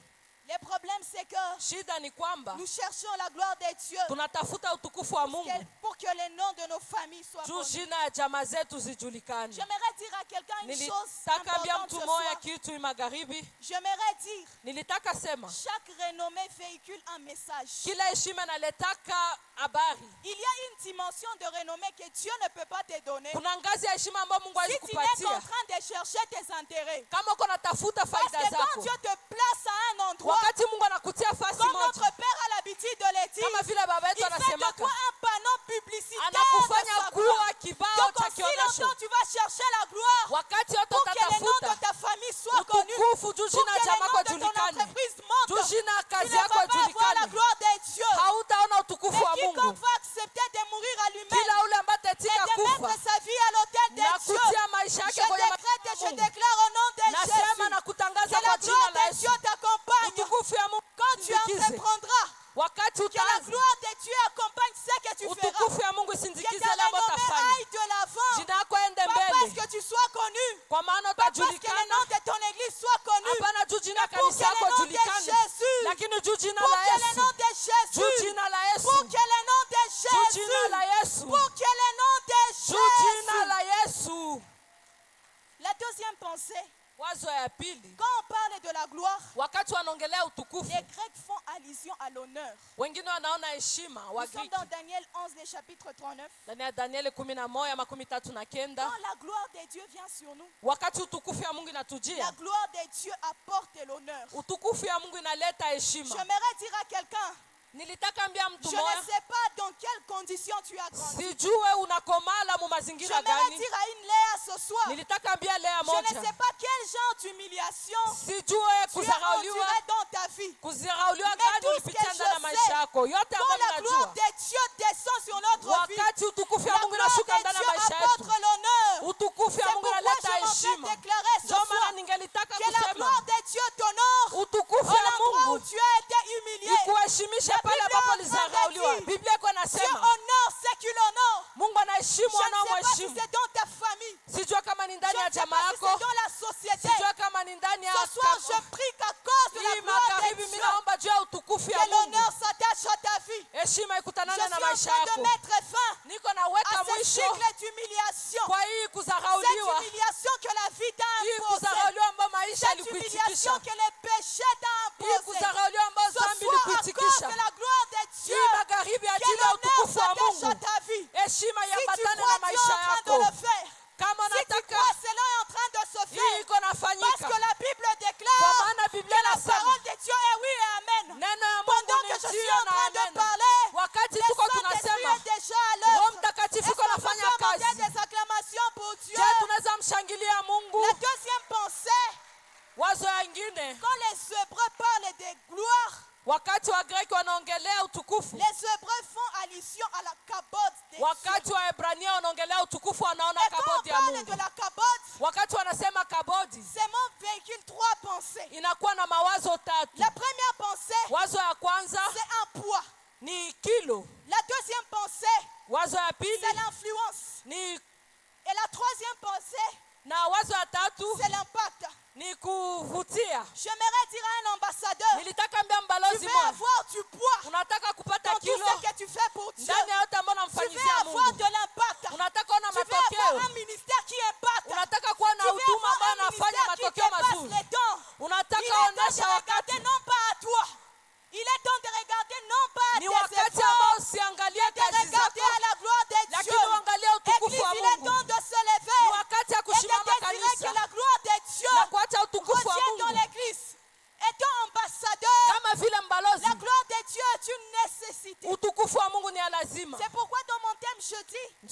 Le problème c'est que Shida ni kwamba nous cherchons la gloire de Dieu tunatafuta utukufu wa Mungu pour que les noms de nos familles soient juu connus. jina ya jamaa zetu zijulikane. J'aimerais dire à quelqu'un une chose Nilitaka ambia importante mtu ce moja soir. kitu magharibi. J'aimerais dire, Nilitaka sema chaque renommée véhicule un message. kila heshima naletaka habari. Il y a une dimension de renommée que Dieu ne peut pas te donner Kuna ngazi ya heshima ambayo Mungu si tu n'es qu'en alikupatia train de chercher tes intérêts. kama uko natafuta Parce faida que quand zako. Dieu te place à un endroit, Wakati Mungu anakutia fasi comme moja, notre Père a l'habitude de le dire, kama vile baba il yetu fait de anasemaka, toi un panneau publicitaire de anakufanya sa gloire. kuwa kibao Donc cha aussi kionyesho. longtemps tu vas chercher la gloire Wakati yote pour que le nom de utatafuta ta famille soit connu, utukufu juu pour jina que ya le jamaa nom kwa de ton julikane, entreprise monte. juu jina ya Tu kazi ne yako vas pas voir la julikane, gloire de Dieu. hautaona utukufu Mais wa quiconque Mungu. va accepter de mourir à lui-même Kila ule ambaye et atatika de kufa mettre sa vie à l'autel de na Dieu, kutia maisha je yake kwenye décrète et je Mungu, déclare au nom de nasema Jésus na kutangaza que la kwa jina gloire la de Dieu Yesu, t'accompagne. utukufu ya Mungu Quand tu isindikize. entreprendras, Wakati que la utaanza, gloire de Dieu accompagne ce que tu feras. utukufu ya Mungu Que isindikize ta ile ambayo renommée utafanya. aille de l'avant. Jina yako ende Pas parce mbele, que tu sois connu, kwa maana pas parce que le utajulikana. nom de ton église soit connu, Hapana juu jina ya mais pour que kanisa yako le nom de julikane, Jésus, lakini juu jina pour la que le Yesu, nom de juu Jésus, jina la pour Yesu, que le nom de juu jina la Jésus, Yesu, pour que le nom de juu jina Jésus. la Yesu. La deuxième pensée, Wazo ya pili, quand on parle de la gloire, wakati wanaongelea utukufu, les Grecs font allusion à l'honneur. wengine wanaona heshima. Nous sommes Wagiriki dans Daniel 11, le chapitre 39. ndani ya Danieli 11:39, Quand la gloire de Dieu vient sur nous, wakati utukufu ya Mungu la inatujia, gloire de Dieu apporte l'honneur. utukufu ya Mungu inaleta heshima. J'aimerais dire à quelqu'un, Nilitaka ambia mtu je moja, ne sais pas dans quelles conditions tu as grandi. sijue unakomala mu mazingira J'aimerais gani. dire à une Léa ce soir, Nilitaka ambia Lea je ne moja, sais pas quel genre d'humiliation sijue tu as kuzarauliwa, enduré dans ta vie. kuzarauliwa Mais gani tout ce ulipitia que ndani ya je maisha sais, yako yote Quand ambayo la gloire ninajua, de Dieu descend sur notre vie, wakati utukufu ya la Mungu gloire inashuka de ndani ya Dieu maisha apporte yetu, l'honneur. utukufu C'est ya Mungu pourquoi inaleta je m'en heshima. fais déclarer ce Ndio maana soir ningelitaka que la kusema gloire de Dieu t'honore utukufu au ya endroit où Mungu tu as été humilié. ikuheshimisha La pale Bible ambapo est en train de ulizarauliwa. dire, Biblia iko Dieu nasema honore ceux qui l'honorent. Mungu anaheshimu Je ne sais pas si wanaomheshimu. c'est dans ta famille. Sijua kama ni Je ndani ya ne sais jamaa pas si yako, c'est dans la société. sijua kama ni ndani ya Ce soir, je prie qu'à cause de la hii gloire de magharibi, mimi Dieu, naomba juu ya utukufu ya que Mungu, l'honneur s'attache à ta vie. heshima Je ikutanane suis na en maisha train de yako. mettre fin Niko naweka à ce mwisho cycle d'humiliation. kwa hii Cette kuzarauliwa, humiliation que la vie t'a hii imposée. kuzarauliwa ambayo maisha Cette humiliation ilikuitikisha, que les péchés t'a hii imposée. kuzarauliwa ambayo Ce dhambi soir, à cause ilikuitikisha, de la gloire de Dieu, hii magharibi que ajili ya l'honneur utukufu wa s'attache à Mungu, ta vie. heshima Si tu iambatane na crois, tu es maisha en train de yako. le faire. Kama Si tu nataka crois, cela est en train de se hii faire. iko Parce nafanyika, que la Bible kwa déclare maana Biblia que la inasema parole de Dieu est oui et amen. neno ya Mungu Pendant ni que je suis ndio en na train de amen. parler, Wakati le tuko Saint-Esprit tunasema, est déjà à Roho l'œuvre. Mtakatifu Est-ce iko qu'on peut nafanya demander kazi. des acclamations pour Dieu? Je, tunaweza mshangilia Mungu. La deuxième pensée, Wazo yingine, quand les Hébreux parlent de gloire, wakati wa Greki wanaongelea utukufu, les Hébreux font allusion à la kabod de Dieu. wakati wa Ebrania wanaongelea utukufu, wanaona Et quand on kabodi ya parle Mungu. de la kabod, Wakati wanasema kabodi, ce mot véhicule trois pensées. inakuwa na mawazo tatu. La première pensée, Wazo ya kwanza c'est un poids. ni kilo, La deuxième pensée, wazo ya c'est pili l'influence. ni, Et la troisième pensée, na wazo ya tatu c'est l'impact. ni kuvutia. J'aimerais dire à un ambassadeur, Nilitaka ambia tu mbalozi veux moja, avoir du poids unataka kupata dans tout kilo ce que tu fais pour Dieu. ndani ya yote ambayo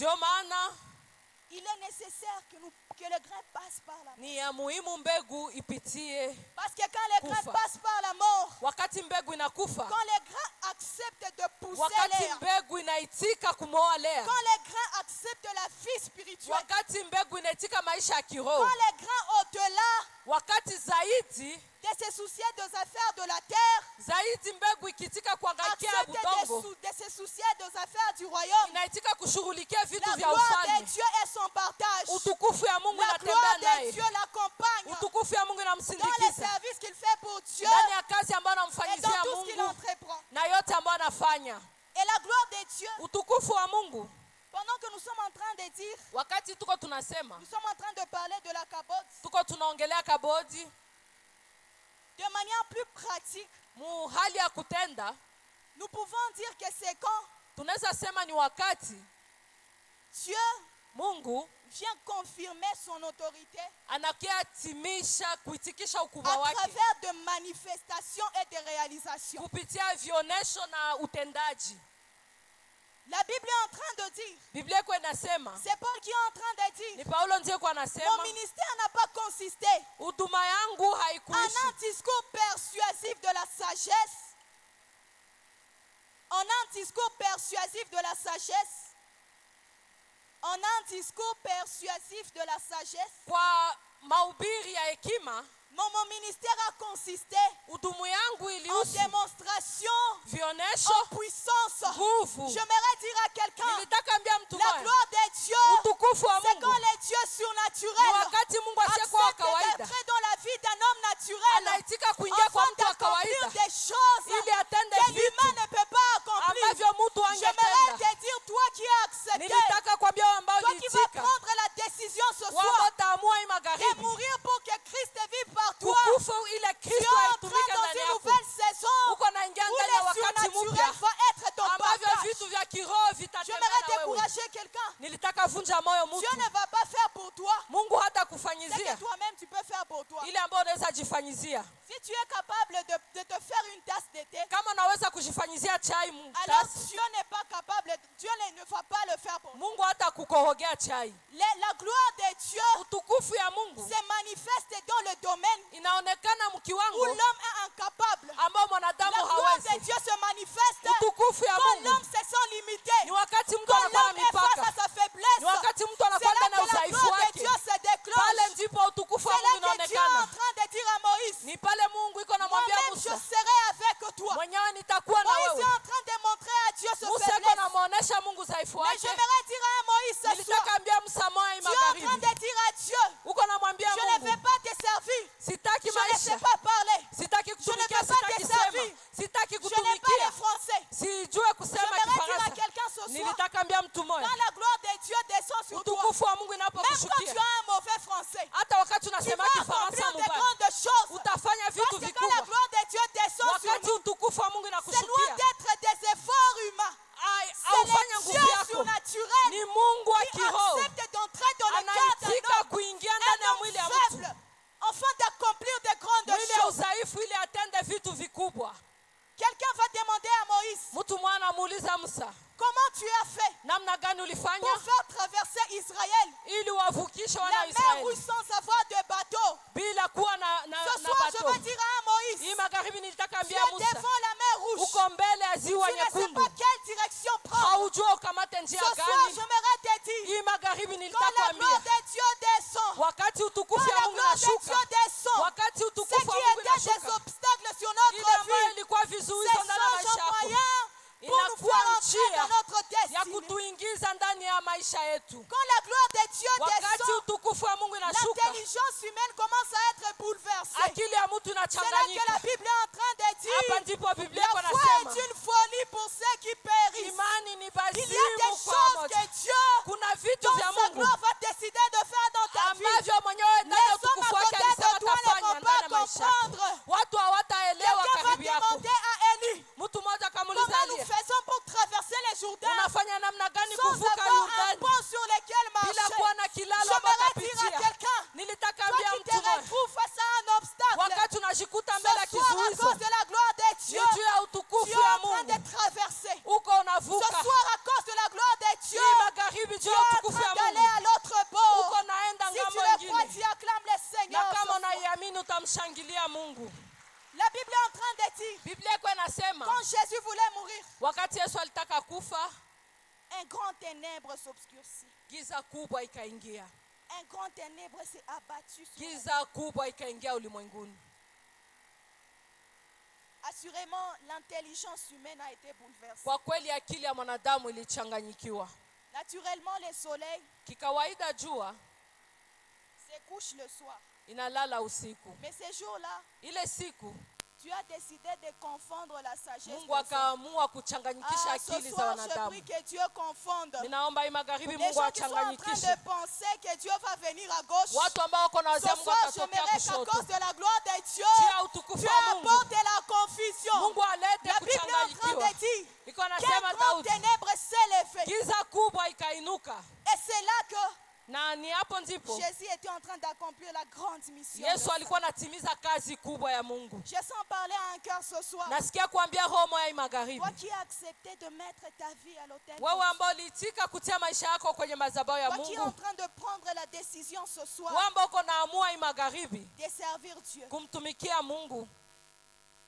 Ndio maana il est nécessaire que le grain passe par la mort. ni ya muhimu mbegu ipitie. Parce que quand le grain Kufa. passe par la mort, Wakati mbegu inakufa, quand le grain accepte de pousser wakati l'air, mbegu inaitika kumoa lea, quand le grain accepte la vie spirituelle, wakati mbegu inaitika maisha ya quand kiroho, le grain au-delà wakati zaidi de se soucier des affaires de la terre, zaidi mbegu ikitika kuangaikia accepte budongo, de se soucier des affaires du royaume, inaitika kushughulikia vitu la vya gloire de ufalme. Dieu est son partage. Utukufu ya Mungu La inatembea gloire de naye, Dieu l'accompagne utukufu ya Mungu dans les inamsindikiza services qu'il fait pour Dieu ndani ya kazi ambayo et dans anamfanyizia tout ce qu'il Mungu entreprend. na yote ambayo anafanya. Et la gloire de Dieu, Utukufu wa Mungu, pendant que nous sommes en train de dire, wakati tuko tunasema, nous sommes en train de parler de la cabote, tuko tunaongelea kabodi de manière plus pratique, mu hali ya kutenda, nous pouvons dire que c'est quand tunaweza sema ni wakati Dieu Mungu vient confirmer son autorité anakiatimisha kuitikisha à ukubwa wake travers de manifestations et de réalisations. kupitia vionesho na utendaji. La Bible est en train de dire, Biblia iko inasema, c'est Paul qui est en train de ni dire, Paulo ndiye kwa mon anasema, ministère n'a pas consisté huduma yangu en haikuishi un discours persuasif de la sagesse, en un discours persuasif de la sagesse, en un discours persuasif de la sagesse. kwa mahubiri ya hekima. Mon ministère a consisté Huduma yangu en ilihusu démonstration, vionesho, en puissance. nguvu. J'aimerais dire à quelqu'un, Nilitaka ambia mtu la moja, gloire de Dieu, utukufu wa c'est quand Mungu les dieux ni surnaturels wakati Mungu asiyekuwa wa acceptent kawaida d'entrer dans la vie d'un homme naturel anaitika kuingia kwa afin mtu wa d'accomplir kawaida des choses ili atende que l'humain vitu ne peut pas accomplir. ambavyo mtu J'aimerais angetenda. te dire, toi qui as accepté, Nilitaka kuambia wao ambao toi qui vas uliitika, prendre la décision ce wao soir wataamua hii de magharibi mourir pour que Christ vive par toi. kukufa ile Tu es Kristo entré aitumike dans ndani une yako, nouvelle saison uko naingia où ndani ya les wakati surnaturels mpya vont être ton ambavyo partage. vitu vya kiroho vitatembea J'aimerais na wewe. décourager quelqu'un. Nilitaka vunja moyo Dieu mtu, ne va pas faire pour toi Mungu hata ce kufanyizia que toi-même tu peux faire pour toi. ile ambayo unaweza jifanyizia. Si tu es capable de te faire une tasse de thé, Kama unaweza kujifanyizia chai alors mtasi, Dieu n'est pas capable, Dieu ne va pas le faire pour toi. Mungu hata kukorogea chai. La gloire de Dieu Utukufu ya Mungu se manifeste dans le domaine inaonekana où mkiwango l'homme est incapable. ambao La mwanadamu gloire de hawezi. Dieu se manifeste Utukufu ya quand Mungu l'homme se sent limité, ni wakati mtu quand anakuwa na l'homme est face à mipaka, sa faiblesse. ni wakati mtu C'est anakuwa là ndani ya que la udhaifu gloire de wake. Dieu se déclenche. Pale ndipo utukufu wa C'est Mungu là que Dieu est en unaonekana. train de dire à Moïse, Ni pale Mungu iko namwambia moi-même je Musa, serai avec toi. mwenyewe nitakuwa na Moïse est wewe. en train de montrer à Dieu ce Musa iko faiblesse. namuonesha Mungu dhaifu Mais wake. j'aimerais dire à Moïse ce soir, Nilitaka ambia Musa moyo hii tu es en train magharibi, de dire à Dieu, uko namwambia je ne vais Mungu, pas te servir. sitaki Je ne sais maisha, pas parler. sitaki Je ne kutumikia, peux pas sitaki te sema, servir. sitaki Je n'ai pas kutumikia, le français. sijue kusema J'aimerais dire à Kifaransa. quelqu'un ce soir, Nilitaka ambia mtu moja, quand la gloire de Dieu descend sur toi, utukufu wa Mungu même quand tu inapokushukia, as un mauvais français, hata wakati tu unasema vas Kifaransa accomplir des mubaya, grandes choses. utafanya Parce vitu que quand la vikubwa. gloire de Dieu descend sur Wakati nous, utukufu wa Mungu c'est loin inakushukia, d'être des efforts humains. C'est aufanya le nguvu Dieu yako, surnaturel ni Mungu wa qui kiroho accepte d'entrer dans le cœur d'un anaitika homme, kuingia ndani ya mwili ya mtu, faible, afin d'accomplir de grandes mwili ya choses. udhaifu, ili atende vitu vikubwa. Quelqu'un va demander à Moïse, Mtu mwana amuuliza Musa, comment tu as fait namna gani ulifanya pour faire traverser Israël, ili wavukishe wana la wa mer rouge Israeli sans avoir de bateau? bila kuwa na Ce soir, je bato. vais dire à Moïse, Hii magharibi nilitaka tu ambia es Musa, devant la mer rouge. uko mbele ya Tu ziwa ne sais nyekundu, pas quelle direction prendre. haujua ukamate Ce njia soir, gani. j'aimerais te dire, Hii magharibi quand nilitaka la gloire kuambia, de Dieu descend, wakati quand utukufu ya la Mungu gloire de Dieu inashuka, descend, wakati ce utukufu qui wa Mungu était des inashuka, obstacles sur ile notre ambayo vie, ilikuwa c'est vizuizo ndani ya maisha change yako moyen pour nous inakuwa faire entrer njia dans notre ya destinée. kutuingiza ndani ya maisha yetu. Quand la gloire de Dieu Wakati descend, utukufu wa Mungu inashuka, l'intelligence humaine commence à être bouleversée. akili ya mtu C'est là que la inachanganyika. Bible est en train de Hapa dire, ndipo Biblia la iko foi nasema, est une folie pour ceux qui périssent. imani ni Il y a des bazimu kwa choses moja. que Dieu, Kuna vitu dans vya sa Mungu gloire, va décider de faire dans ta vie. ambavyo mwenyewe ndani ya Les hommes utukufu à wake côté alisema de toi ne atafanya vont ndani ya pas maisha yako. comprendre. Watu hawataelewa Quelqu'un va karibu yako. demander à Élie, Mtu mmoja akamuuliza comment nous Elia, faisons pour traverser les Jourdains unafanya namna gani sans kuvuka avoir un Yordani pont sur lequel bila marcher? kuwa na kilalo un grand ténèbre s'obscurcit. giza kubwa ikaingia. Un grand ténèbre s'est abattu sur elle. Giza kubwa ikaingia ulimwenguni. Assurément, l'intelligence humaine a été bouleversée. Kwa kweli akili ya mwanadamu ilichanganyikiwa. Naturellement, le soleil Kikawaida jua se couche le soir. inalala usiku. Mais ces jours-là, Ile siku tu as décidé de confondre la sagesse Mungu des hommes. akaamua kuchanganyikisha Ce akili za soir, je wanadamu. prie que Dieu confonde. Ninaomba hii magharibi Les Mungu gens qui sont en train achanganyikishe. de penser que Dieu va venir à gauche. Watu ambao wako na Ce wazia Mungu soir, atatokea j'aimerais qu'à kushoto. cause de la gloire de Dieu, Jia utukufu Dieu wa Mungu. apporte la confusion. Mungu alete La Bible est en train kuchanganyikiwa. de dire Iko qu'un anasema grand Daudi, ténèbre s'est levé. giza kubwa ikainuka. Et c'est là que Na ni hapo ndipo Jésus était en train d'accomplir la grande mission. Yesu alikuwa anatimiza kazi kubwa ya Mungu. Je sens parler à un cœur ce soir. Nasikia kuambia roho moya hii magharibi. Toi qui as accepté de mettre ta vie à l'autel. Wewe ambao uliitika kutia maisha yako kwenye madhabahu ya Toi qui es en Mungu. train de prendre la décision ce soir Wewe ambao uko naamua hii magharibi de servir Dieu. kumtumikia Mungu.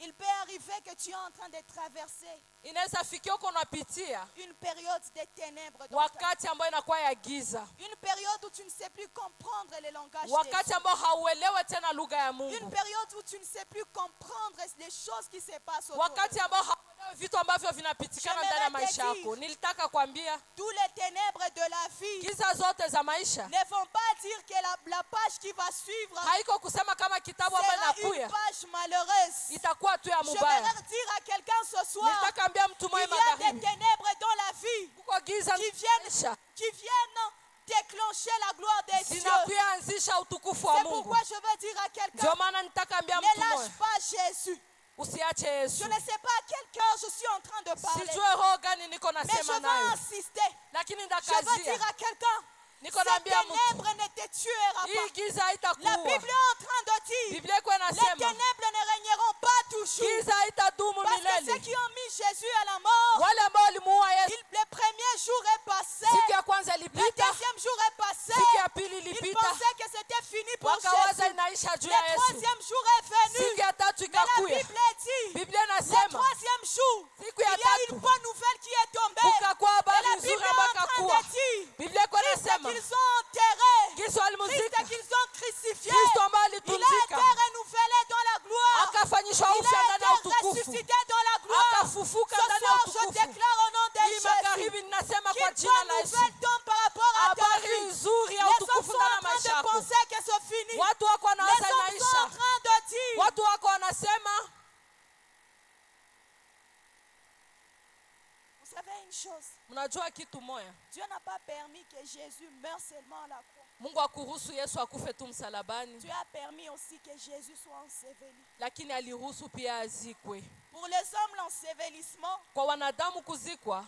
Il peut arriver que tu es en train de traverser Inaweza fikia uko unapitia une période de ténèbres dans ta vie. wakati ambao inakuwa ya giza. Une période où tu ne sais plus comprendre le langage de Wakati Dieu. ambao hauelewe tena lugha ya Une Mungu. période où tu ne sais plus comprendre les choses qui se passent autour de Wakati toi. ambao hauelewi vitu ambavyo vinapitikana ndani ya maisha yako. Nilitaka kuambia Tous les ténèbres de la vie giza zote za maisha ne vont pas dire que la page qui va suivre haiko kusema kama kitabu ambayo sera une inakuya page malheureuse. itakuwa tu ya mubaya. J'aimerais dire à quelqu'un ce soir, Nilitaka ambia mtu il mmoja y a des magharibi, ténèbres dans la vie kuko giza qui maisha viennent déclencher la gloire de Dieu. zinakuya anzisha utukufu wa C'est Mungu. pourquoi je veux dire à quelqu'un, Ndio maana nitaka ambia ne mtu lâche mmoja pas Jésus. usiache Yesu. Je ne sais pas à quel cœur je suis en train de parler, Sijue roho gani niko mais je nasema veux nayo, insister. lakini Je veux ndakazia dire à quelqu'un, niko ces naambia mtu ténèbres ne te tuera hii pas. giza La haitakuua. Bible est en train de dire, Biblia iko les inasema ténèbres ne régneront pas toujours. giza haitadumu Parce que ceux milele. qui ont mis Jésus à la mort, Wale ambao walimuua Yesu le premier jour est passé, siku ya kwanza le ilipita, deuxième jour est passé. siku ya pili Ils ilipita, pensaient que c'était fini pour wakawaza Jésus. inaisha juu Le ya Yesu. troisième jour est Siku venu. ya tatu Mais la ikakuya. Bible dit, Biblia le inasema troisième jour, siku il y ya a tatu une bonne nouvelle qui est tombée. kukakuwa Et habari la nzuri Bible est ambayo en train ikakuwa. de dire, Biblia iko Christ inasema qu'ils ont enterré, Kristo Christ alimuzika, qu'ils ont crucifié, Kristo ambaye il a été alitunzika renouvelé dans la gloire. akafanyishwa Il upya a ndani ya été utukufu, ressuscité dans la gloire. akafufuka Ce ndani ya soir, je utukufu. déclare au nom de Hii Jésus magharibi ninasema kwa qu'une jina bonne la Yesu, nouvelle tombe par rapport à ta habari vie. nzuri ya Les hommes utukufu sont ndani ya en train maisha de yako. penser que c'est fini. Watu wako Les wanawaza hommes sont en inaisha, train de dire, watu wako wanasema. vous savez une chose, Mnajua kitu moya, Dieu n'a pas permis que Jésus meure seulement à la croix. Mungu akuruhusu Yesu akufe tu msalabani, Dieu a permis aussi que Jésus soit enseveli. lakini aliruhusu pia azikwe. Pour les hommes, l'ensevelissement, Kwa wanadamu kuzikwa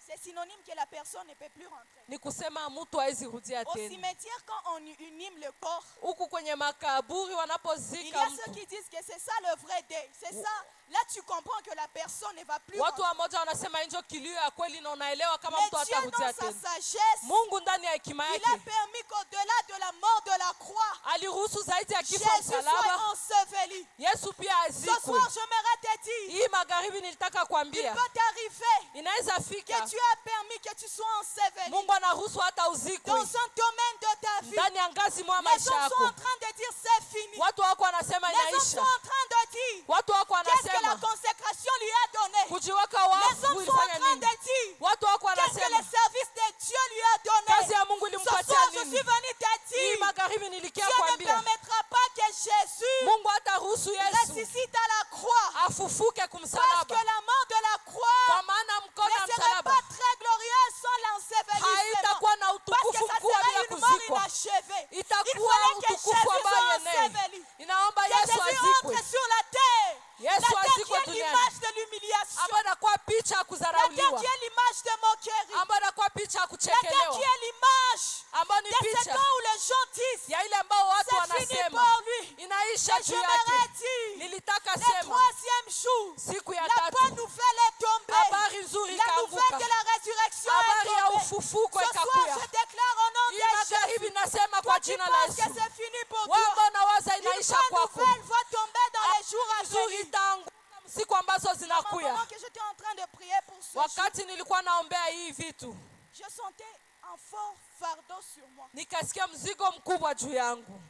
c'est synonyme que la personne ne peut plus rentrer. ni kusema mtu hawezi rudia Au tena. cimetière, quand on inhume le corps, Huku kwenye makaburi il y wanapozika a ceux mtu, qui disent que c'est ça le vrai deuil. C'est ça. Là, tu comprends que la personne ne va plus watu rentrer. wamoja wanasema injo kilio ya kweli, na unaelewa kama mtu Mais Dieu, hatarudia dans sa tena. sagesse, Mungu ndani ya hekima il a yake permis qu'au-delà de la mort de la croix, aliruhusu zaidi ya kifo Jésus msalaba, soit enseveli. Yesu pia Ce azikwe. soir, j'aimerais te dire, Hii magharibi nilitaka il kuambia peut t'arriver inaweza que fika tu as permis que tu sois enseveli Mungu anaruhusu hata dans uzikwe un domaine de ta vie. ndani ya ngazi mwa Les maisha hommes sont en yako. train de dire c'est fini. Watu wako wanasema Les hommes sont inaisha, en train de dire watu wako qu'est-ce que la wanasema consécration lui a donné. kujiweka Les wafu hommes sont en ilifanya train nini. de dire Watu wako qu'est-ce que wanasema le service de Dieu lui a kazi donné. ya Mungu Ce ilimpatia soir, je suis nini. venu te Hii dire, magharibi nilikia Dieu ne kuambia permettra pas que Jésus Mungu hataruhusu Yesu ressuscite à la croix. afufuke Parce que kumsalaba, la mort de la croix kwa maana mkono wa ne serait msalaba pas très glorieuse sans l'ensevelissement. haitakuwa na Parce que utukufu ça mkubwa bila serait une mort kuzikwa, inachevée. Il itakuwa fallait que utukufu Jésus ambayo soit yenyewe enseveli. inaomba Que Yesu Jésus azikwe. entre sur la terre. Yesu La terre qui azikwe est duniani, l'image de l'humiliation. ambayo inakuwa picha ya La terre kudharauliwa, qui est l'image de moquerie. ambayo inakuwa picha ya La terre kuchekelewa, qui est l'image ambayo ni de ce picha temps où les gens disent ya ile ambao watu c'est fini wanasema pour lui. inaisha Et juu j'aimerais yake. dire, Nilitaka le sema troisième jour, siku ya la bonne tatu nouvelle est tombée. habari nzuri La nouvelle ikaanguka, de la résurrection habari ya est tombée. ufufuko Ce soir, ikakuya. je déclare au nom Hii de magharibi Jésus. nasema Toi kwa qui jina la penses que Yesu, c'est fini pour wewe toi, ambao unawaza une inaisha bonne kwako, nouvelle va tomber dans les jours à nzuri venir. itaanguka siku ambazo Pendant zinakuya. que j'étais en train de prier pour ce jour, Wakati nilikuwa naombea hii vitu, tu. Je sentais un fort fardeau sur moi. Nikasikia mzigo mkubwa juu yangu.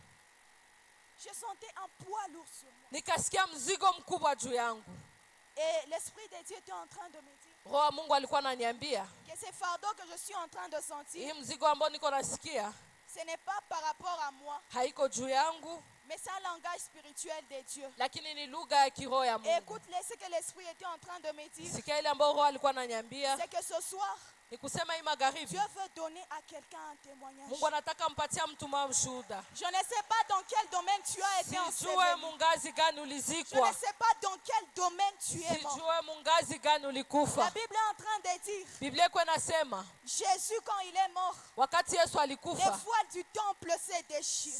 Je sentais un poids lourd sur moi. Nikasikia mzigo mkubwa juu yangu. Et l'Esprit de Dieu était en train de me dire Roho wa Mungu alikuwa ananiambia, que ces fardeaux que je suis en train de sentir, hii mzigo ambao niko nasikia ce n'est pas par rapport à moi, haiko juu yangu, mais c'est un langage spirituel de Dieu. lakini ni lugha ya kiroho ya Et Mungu. écoute, ce que l'Esprit était en train de me dire, Sikia ile ambayo Roho alikuwa ananiambia, c'est que ce soir, ni kusema hii magharibi Dieu veut donner à quelqu'un un témoignage. Mungu anataka mpatia mtu ushuhuda. Je ne sais pas dans quel domaine tu as été Sijue enseveli. mungazi gani Je ne ulizikwa. sais pas dans quel domaine tu es mort. Sijue mungazi gani La ulikufa. Bible est en train de dire, Biblia iko inasema Jésus quand il est mort, wakati Yesu les alikufa, voiles du temple s'est déchirées.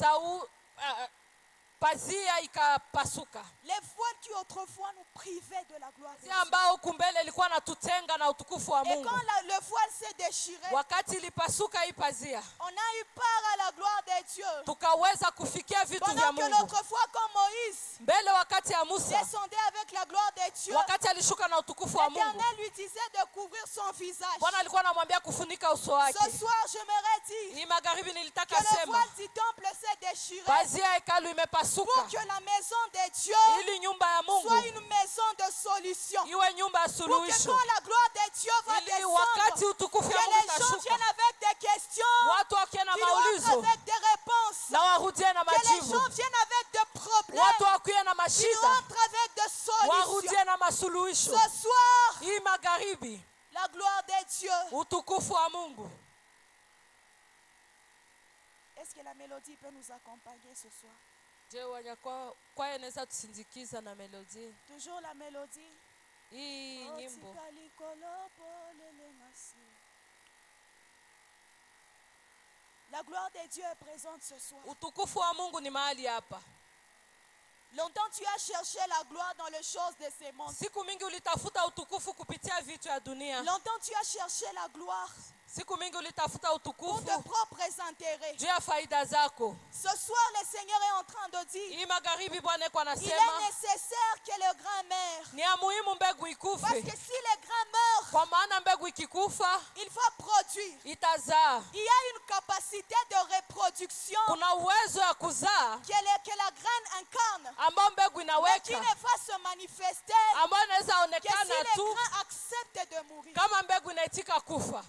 pazia ikapasuka. Les voiles qui autrefois nous privaient de la gloire de Pazia Dieu. ambao kumbele ilikuwa natutenga na utukufu wa Et Mungu. quand le voile s'est déchiré, Wakati ilipasuka hii pazia, on a eu part à la gloire de Dieu. tukaweza kufikia vitu vya Pendant que Mungu. l'autre fois, quand Moïse Mbele wakati ya Musa, descendait avec la gloire de Dieu, wakati alishuka na utukufu wa Mungu, l'Éternel lui disait de couvrir son visage. Bwana alikuwa anamwambia kufunika uso wake. Ce soir, j'aimerais dire Hii magharibi que nilitaka le sema voile du temple s'est déchiré pazia ya hekalu imepasuka pour que la maison de Dieu ili nyumba ya Mungu soit une maison de solution. iwe nyumba ya Pour que suluhisho, quand la gloire de Dieu va ili wakati descendre, utukufu que ya Mungu les gens utashuka, viennent avec des questions, watu wakiwe na qu'ils rentrent maulizo avec des réponses, na warudie na que les majibu, gens viennent avec des problèmes, watu wakiwe na qu'ils mashida rentrent avec des solutions. warudie na masuluhisho. Ce soir, Hii magharibi la gloire de Dieu. utukufu wa Mungu. Est-ce que la mélodie peut nous accompagner ce soir? Je, kwa inaweza tusindikiza na melodi Toujours la mélodie. hii nyimbo. La gloire de Dieu est présente ce soir. Utukufu wa Mungu ni mahali hapa. Longtemps tu as cherché la gloire dans les choses de ces mondes. Siku mingi ulitafuta utukufu kupitia vitu ya dunia. Longtemps tu as cherché la gloire Siku mingi ulitafuta pour utukufu tes propres intérêts. juu ya faida zako. Ce soir, le Seigneur est en train de dire, Hii magharibi Bwana iko il est anasema nécessaire que le grand meure. ni ya muhimu mbegu Parce ikufe, que si le grand meurt, kwa maana mbegu ikikufa il va produire. itazaa. Il y a une capacité de reproduction Kuna uwezo ya kuzaa que la graine incarne, ambao mbegu mais qui inaweka, ne va se manifester ambao inaweza que si onekana le tu grain accepte de mourir. kama mbegu inaitika kufa.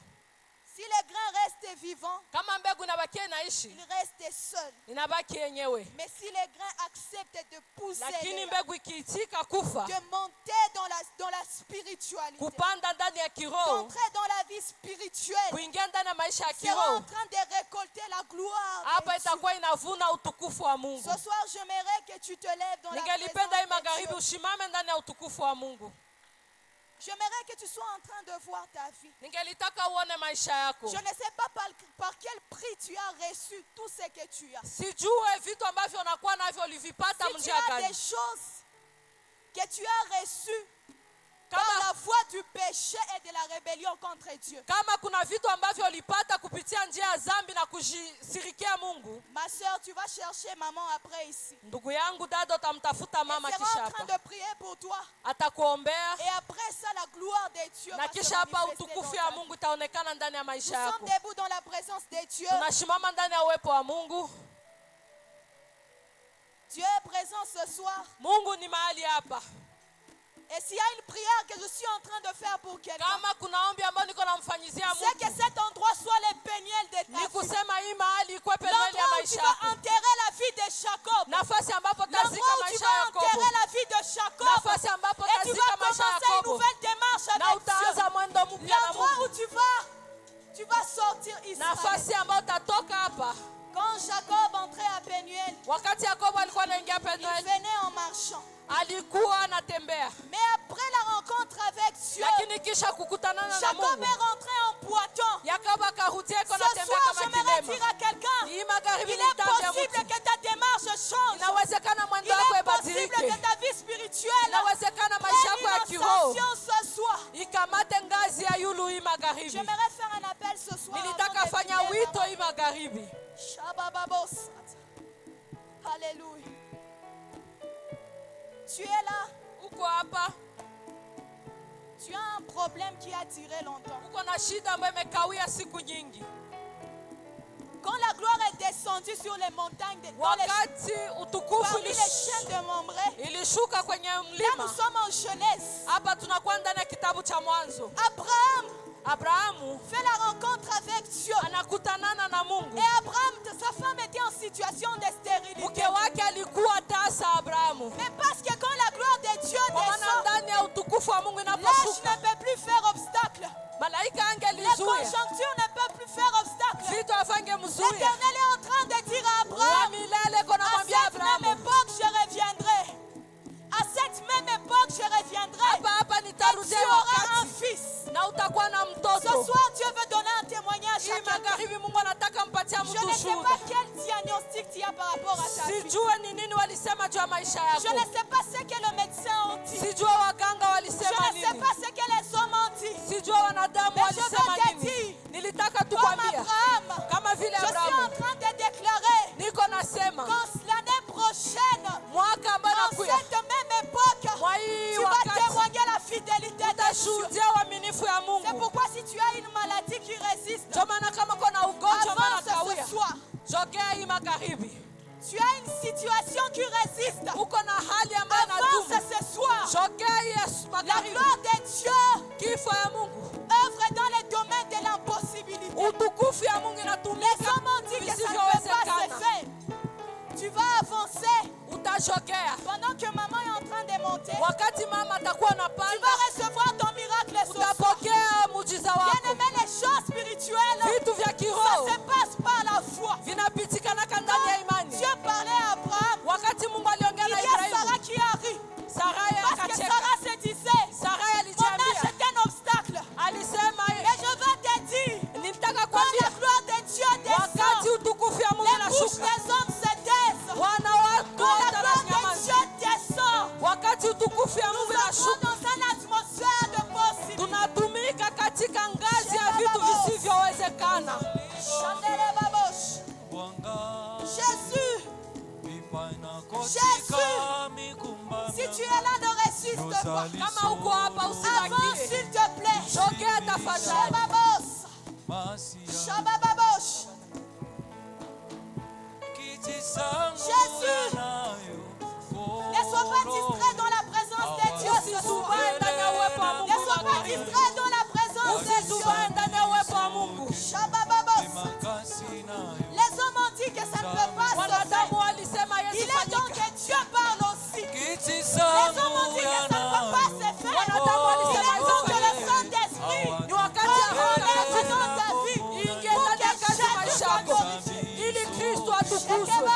Si le grain reste vivant, Kama mbegu inabakia inaishi, il reste seul. inabaki yenyewe, Mais si le grain accepte de pousser, lakini mbegu ikiitika kufa, de monter dans la spiritualité, kupanda ndani ya kiroho, d'entrer dans la vie spirituelle, kuingia ndani ya maisha ya sera en kiroho, train de récolter la gloire. hapa de Dieu. itakuwa inavuna utukufu wa Mungu. Ce soir, j'aimerais que tu te lèves dans la Ningelipenda hii présence de magharibi Dieu. ushimame ndani ya utukufu wa Mungu. J'aimerais que tu sois en train de voir ta vie. Ningelitaka uone maisha yako. Je ne sais pas par quel prix tu as reçu tout ce que tu as. Sijue vitu ambavyo unakuwa navyo ulivipata Si tu njia as gani. des choses que tu as reçues par Kama, la voie du péché et de la rébellion contre Dieu. kama kuna vitu ambavyo ulipata kupitia njia ya dhambi na kujisirikia Mungu, Ma soeur, tu vas chercher maman après ici. ndugu yangu, dada, utamtafuta mama Elle kisha sera en train hapa de prier pour toi. atakuombea, Et après ça, la gloire de Dieu na va se kisha hapa manifester utukufu dans ya ta vie. Mungu itaonekana ndani ya Nous maisha sommes yako. debout dans la présence de Dieu. Tunasimama ndani ya uwepo wa Mungu. Dieu est présent ce soir. Mungu ni mahali hapa. Et s'il y a une prière que je suis en train de faire pour quelqu'un, Kama kuna ombi ambayo niko namfanyizia c'est que Mungu, cet endroit soit le péniel de ni ta vie. kusema hii mahali ikuwe pembeni ya L'endroit où tu maisha vas yako, enterrer la vie de Jacob. nafasi ambapo tazika L'endroit où tu maisha vas ya Yakobo, enterrer la vie de Jacob. nafasi ambapo Et tu vas tazika maisha ya commencer une Yakobo, nouvelle démarche na avec Dieu. utaanza mwendo mpya na L'endroit où Mungu, tu vas sortir Israël. nafasi ambayo utatoka hapa. Quand Jacob entrait à Pénuel, Wakati Yakobo alikuwa anaingia il Penueli, venait en marchant. alikuwa anatembea, Mais après la rencontre avec Dieu, lakini kisha kukutanana na Jacob Mungu, est rentré en boitant. Yakobo akarudia iko Ce anatembea soir, kama j'aimerais kilema. dire à quelqu'un, Hii magharibi il ni est tamu ya possible mtu. que ta démarche change. Inawezekana Il mwendo wako est possible ibadilike. que ta vie spirituelle Inawezekana maisha yako ya prenne une kiroho ascension ce soir. ikamate ngazi ya yulu hii magharibi. J'aimerais faire un appel ce soir. Nilitaka avant de fanya prier, wito maman. hii magharibi. Shabababos. Alléluia. Tu es là. Uko hapa, Tu as un problème qui a duré longtemps. uko na shida ambayo imekawia siku nyingi. Quand la gloire est descendue sur les montagnes, Wakati utukufu parmi les chaînes de Mamré, ilishuka kwenye là nous mlima, sommes en Genèse. hapa tunakuwa ndani ya kitabu cha Mwanzo. Abrahamu Fait la rencontre avec Dieu. anakutanana na Mungu. Et Abraham, sa femme était en situation de stérilité. Mke wake alikuwa tasa Abrahamu. Mais parce que quand la gloire de Dieu Kwa maana descend, ndani ya utukufu wa Mungu l'âge inaposhuka, ne peut plus faire obstacle. malaika La angelizuia, conjoncture ne peut plus faire obstacle. vitu avangemzuia. L'Éternel est en train de dire à Wa Abraham, milele kona à mwambia cette même Abrahamu, époque, je reviendrai. À cette même époque, je reviendrai. hapa hapa Et tu nitarudia auras un wakati fils. na utakuwa na Ce mtoto. soir, Dieu veut donner un témoignage Hii à quelqu'un. magharibi Mungu anataka mpatia Je mtu ne sais ushuhuda. pas quel diagnostic tu as par rapport à ta vie. Sijue ni nini walisema juu ya maisha Je ne yako. sais pas ce que le médecin a dit. Sijue waganga Je walisema ne sais nini. pas ce que les hommes ont dit. Sijue wanadamu Mais je walisema veux te nini. dire, Nilitaka tu Comme kwambia Abraham, kama vile je suis en Abrahamu, train de déclarer niko nasema qu'en l'année prochaine, mwaka ambao en nakuya, cette même époque, mwa hii tu vas wakati témoigner la fidélité de Dieu. utashuhudia uaminifu ya C'est Mungu. pourquoi si tu as une maladie qui résiste, Ndio maana kama kuna ugonjwa ambao avance nakawia, ce soir. jokea hii magharibi. Tu as une situation qui résiste, Uko na hali ambayo avance inadumu, ce soir. jokea hii La magharibi. gloire de Dieu Kifo ya Mungu, œuvre dans les domaines de l'impossibilité. utukufu ya Mungu Les inatumika hommes ont dit que ça ne peut pas se visivyowezekana. faire. Tu vas avancer Utashokea pendant que maman est en train de monter. wakati mama atakuwa Tu anapanda, vas recevoir ton miracle ce soir. utapokea muujiza wako. Bien-aimé, les choses spirituelles, Vitu vya ça kiroho se passe par la foi. vinapitikanaka ndani ya Quand imani. Dieu parlait à Abraham, Wakati Mungu aliongea il na y a Sarah Ibrahimu, qui a ri. Sarai Parce que akacheka. Sarah se disait, Sarai mon âge alijiambia, est un obstacle. alisema Mais je veux te dire, nitaka quand la kwambia, gloire de Dieu wakati descend, utukufu ya Mungu les bouches unashuka, des hommes se taisent. wanawake Quand la gloire de wananyamaza. Dieu descend, Wakati utukufu ya nous Mungu entrons unashuka, dans une atmosphère de possibilité. tunatumika katika ngazi ya vitu visivyowezekana. Chandele babosh. Jésus, si tu es là, ne résiste pas. Kama uko hapa Avance, usibakie, s'il te plaît. jokea tafadhali. Shababos. Shabababosh. Jésus, ne sois pas distrait dans la présence de Dieu ce soir. Usisubae ndani ya uwepo wa Ne Mungu sois pas magharibi. distrait dans la présence de Usisubae Dieu. ndani ya uwepo wa Mungu. Shabababos. Les hommes ont dit que ça ne peut pas se Wanadamu faire. walisema Il est temps yesifanyika. que Dieu parle aussi. Les hommes ont dit que ça ne peut pas se faire. Wanadamu Il walisema est temps que le yesifanyika. Saint-Esprit Ni wakati ya Roho œuvre dans Mtakatifu ta vie ingie pour ndani ya que kazi ya Jésus maisha soit yako glorifié. ili Kristo atukuzwe.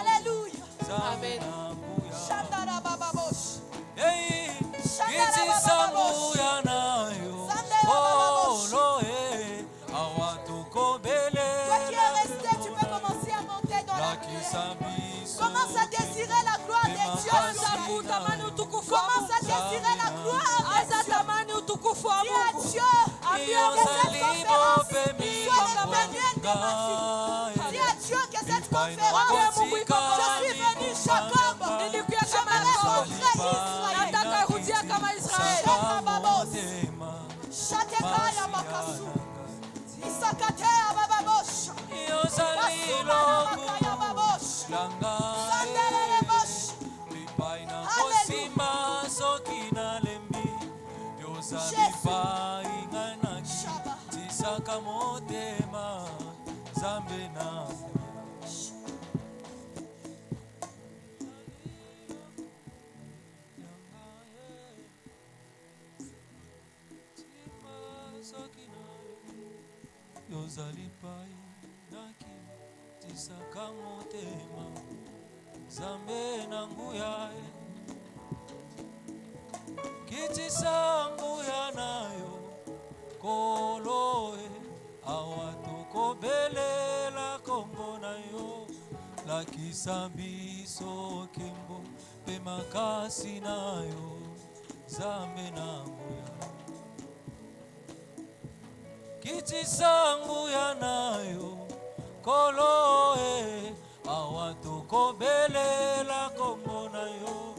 Alléluia. Amen. Shandara bababosh. Toi qui es resté, tu peux commencer à monter dans la prière. Commence à désirer la gloire de Dieu. Anza kutamani utukufu wa Commence à Mungu. désirer la gloire de Anza Dieu. tamani utukufu wa Dis à Mungu. Dieu Ambia que cette conférence soit le manuel de ma vie. Dis à Dieu que cette conférence, je suis venu Jacob. Nilikuya Je kama me Yakobo. rencontrer Israël. Nataka rudia kama Israeli. Shekababos. Shatekaya makasu. Isakatea bababosh. Basuma makaya babosh. Sandelele bosh. Yozali pai naki tisaka motema zambe na nguya kitisa nguya nayo koloe awatoko belela kombo na yo lakisa biso kembo pe makasi nayo zambe na nguya kiti sangu yanayo koloe awatuko belela kombo na yo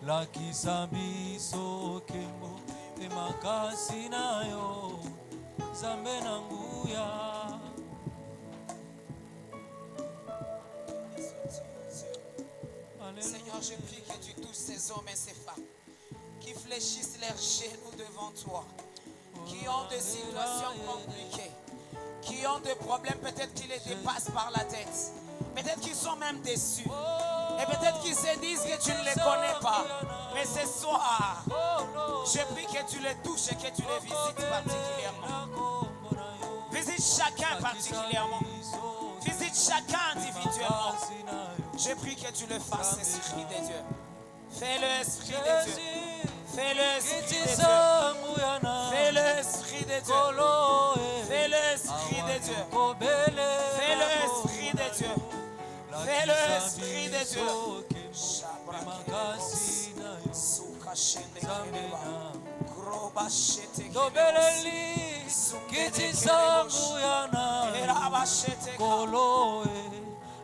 lakisa biso nkembo mpe makasi na yo nzambe na nguya. Seigneur, je prie que tu touches ces hommes et ces femmes qui fléchissent leurs genoux devant toi, qui ont des situations compliquées, qui ont des problèmes peut-être qui les dépassent par la tête, peut-être qu'ils sont même déçus, et peut-être qu'ils se disent que tu ne les connais pas. Mais ce soir, je prie que tu les touches et que tu les visites particulièrement. Visite chacun particulièrement. Visite chacun individuellement. Je prie que tu le fasses, Esprit de Dieu. Fais-le, Esprit de Dieu. Fais-le, Esprit de Dieu. Fais-le, Esprit de Dieu. Fais-le, Esprit de Dieu. Fais-le, Esprit de Dieu. Fais-le, Esprit de Dieu. Dobeleli kiti sangu ya na kolo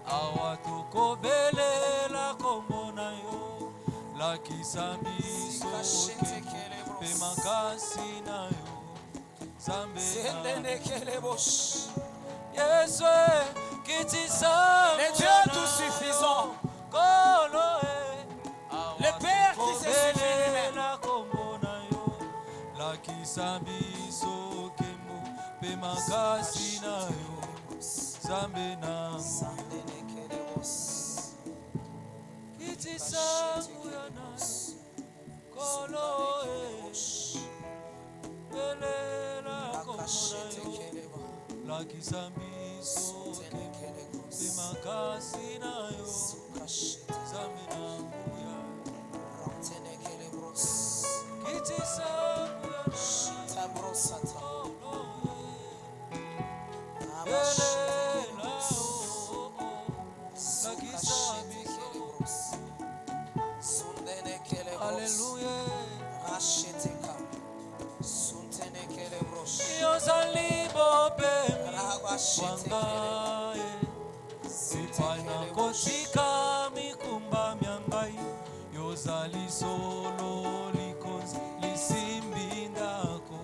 awa tokobelela kombo na yo lakisa biso mpe makasi na yo nzambe Yesu kiti sangu le Dieu tout suffisant, kolo le Père qui se suffit lui-même. lakisa biso nkembo mpe makasi na yo nzambe na kiti sangu ya na kolo belela kombo na yo lakisa biso nkembo mpe makasi na yo nzambe na nguya kiti sangu Alléluia. Yozali bobe wangae sipana kotika mikumba miangai yozali solo likonzi lisimbi ndako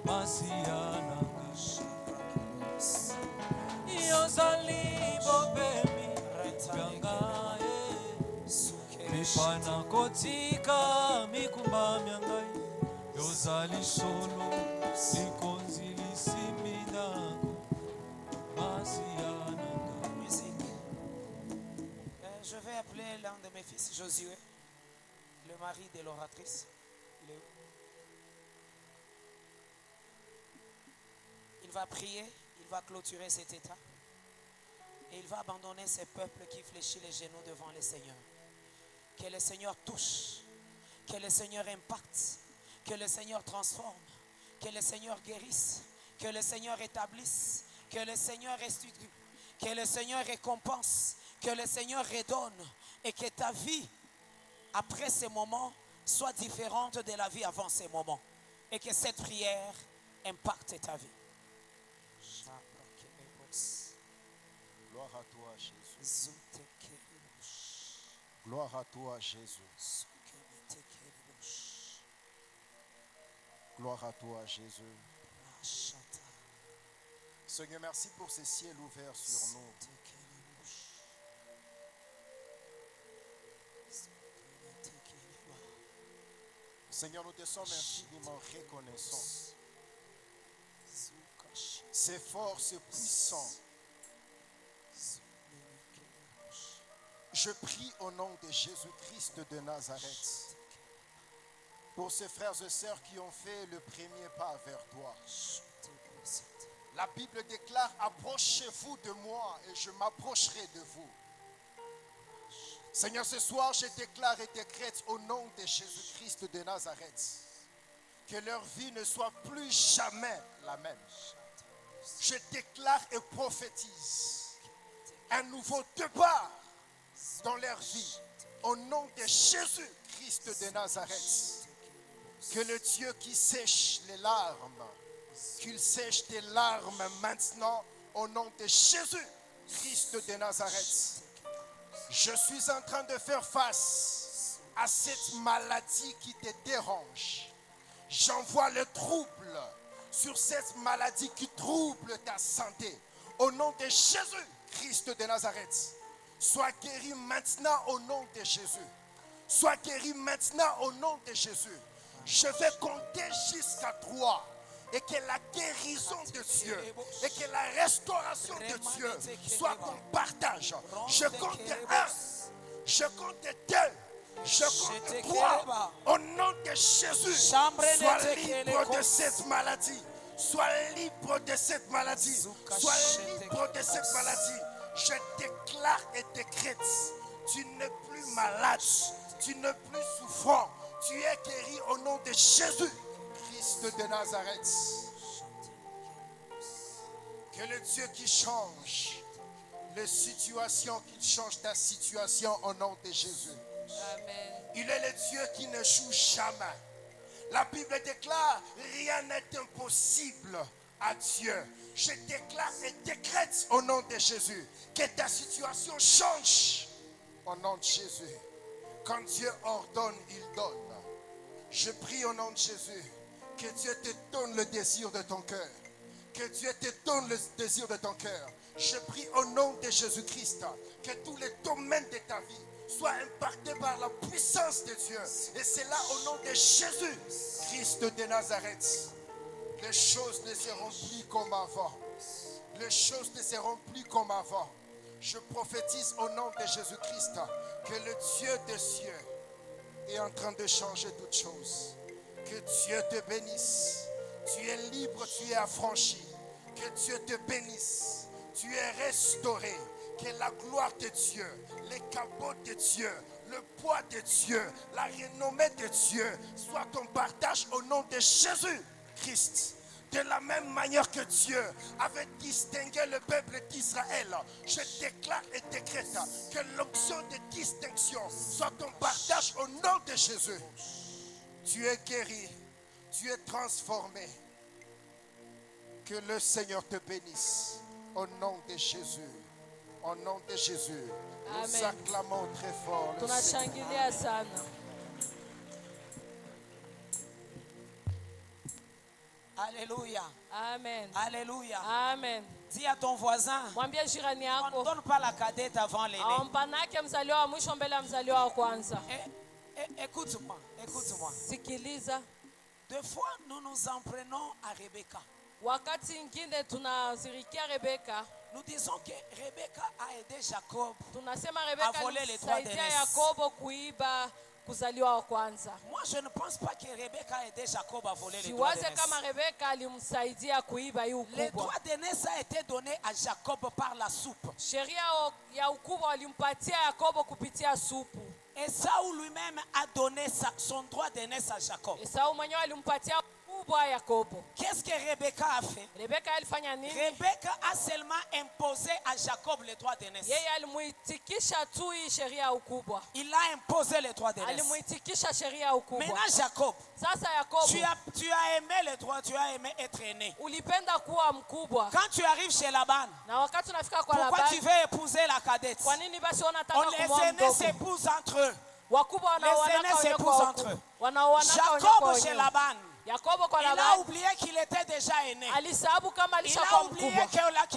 masiana yozali bobe miangae sipana kotika mikumba miangai yozali solo likonzi lisimbi ndako masiana. Je vais appeler l'un de mes fils, Josué, le mari de l'oratrice. Il va prier, il va clôturer cet état et il va abandonner ces peuples qui fléchissent les genoux devant le Seigneur. Que le Seigneur touche, que le Seigneur impacte, que le Seigneur transforme, que le Seigneur guérisse, que le Seigneur établisse, que le Seigneur restitue, que le Seigneur récompense, que le Seigneur redonne et que ta vie après ces moments soit différente de la vie avant ces moments et que cette prière impacte ta vie. Gloire à toi, Jésus. Gloire à toi, Jésus. Gloire à toi, Jésus. Seigneur, merci pour ces ciels ouverts sur nous. Seigneur, nous te sommes infiniment reconnaissants. C'est fort, c'est puissant. Je prie au nom de Jésus-Christ de Nazareth pour ces frères et sœurs qui ont fait le premier pas vers toi. La Bible déclare: approchez-vous de moi et je m'approcherai de vous. Seigneur, ce soir, je déclare et décrète au nom de Jésus-Christ de Nazareth que leur vie ne soit plus jamais la même. Je déclare et prophétise un nouveau départ dans leur vie au nom de Jésus-Christ de Nazareth. Que le Dieu qui sèche les larmes, qu'il sèche tes larmes maintenant au nom de Jésus-Christ de Nazareth. Je suis en train de faire face à cette maladie qui te dérange. J'envoie le trouble sur cette maladie qui trouble ta santé. Au nom de Jésus, Christ de Nazareth, sois guéri maintenant au nom de Jésus. Sois guéri maintenant au nom de Jésus. Je vais compter jusqu'à 3 et que la guérison de Dieu et que la restauration de Dieu soit ton partage. Je compte 1, je compte 2, je compte 3. Au nom de Jésus, sois libre de cette maladie. Sois libre de cette maladie. Sois libre de cette maladie. Je déclare et décrète, tu n'es plus malade, tu n'es plus souffrant. Tu es guéri au nom de Jésus, Christ de Nazareth. Que le Dieu qui change les situations, qu'il change ta situation au nom de Jésus. Amen. Il est le Dieu qui ne joue jamais. La Bible déclare, rien n'est impossible à Dieu. Je déclare et décrète au nom de Jésus que ta situation change au nom de Jésus. Quand Dieu ordonne, il donne. Je prie au nom de Jésus que Dieu te donne le désir de ton cœur. Que Dieu te donne le désir de ton cœur. Je prie au nom de Jésus-Christ que tous les domaines de ta vie soient impactés par la puissance de Dieu. Et c'est là au nom de Jésus, Christ de Nazareth. Les choses ne seront plus comme avant. Les choses ne seront plus comme avant. Je prophétise au nom de Jésus-Christ que le Dieu des cieux est en train de changer toutes choses. Que Dieu te bénisse. Tu es libre, tu es affranchi. Que Dieu te bénisse. Tu es restauré. Que la gloire de Dieu, les capotes de Dieu, le poids de Dieu, la renommée de Dieu soit ton partage au nom de Jésus-Christ. De la même manière que Dieu avait distingué le peuple d'Israël, je déclare et décrète que l'onction de distinction soit ton partage au nom de Jésus. Tu es guéri, tu es transformé. Que le Seigneur te bénisse au nom de Jésus. Au nom de Jésus, nous Amen. acclamons très fort le Seigneur. Tunashangilia sana. Alléluia. Amen. Alléluia. Amen. Dis à ton voisin, Mwambie jirani on ne yako donne pas la cadette avant l'aîné. ampanake mzaliwa wa mwisho mbele ya mzaliwa wa kwanza. Écoute-moi, écoute-moi. Sikiliza. Des fois, nous nous en prenons à Rebecca. Wakati ingine tunazirikia Rebeka, Nous disons que Rebecca a aidé Jacob. tunasema Rebeka Avole les droits alisaidia d'aînesse. Yakobo kuiba kuzaliwa wa kwanza. Moi, je ne pense pas que Rebecca a aidé Jacob à voler les droits Siwaze d'aînesse. kama Rebeka alimsaidia kuiba hii Les ukubwa. droits d'aînesse a été donné à Jacob par la soupe. Sheria ya ukubwa walimpatia Yakobo kupitia supu. Esau lui-même a donné son droit d'aînesse à Jacob. Esau mwenyewe alimpatia ukubwa Yakobo. Qu'est-ce que Rebecca a fait? Rebeka alifanya nini? Rebecca a seulement imposé à Jacob les droits d'aînesse. Yeye alimuitikisha tu hii sheria ya ukubwa. Il a imposé les droits d'aînesse. Alimuitikisha sheria ya ukubwa. Maintenant, Jacob, Sasa Yakobo, tu as aimé les droits, tu as aimé être aîné. ulipenda kuwa mkubwa. Quand tu arrives chez Laban, Na wakati unafika kwa pourquoi tu Labani, veux épouser la cadette? kwa nini basi unataka Les kumwoa aînés mdogo? s'épousent entre eux. Wakubwa Les aînés wanaoanaka wenyewe s'épousent kwa entre eux. wakubwa. Wanaoanaka wenyewe kwa Jacob chez wenyewe. Laban, Yakobo kwa il a Labani oublié qu'il était déjà aîné. alisahabu kama Il alishakuwa a oublié mkubwa.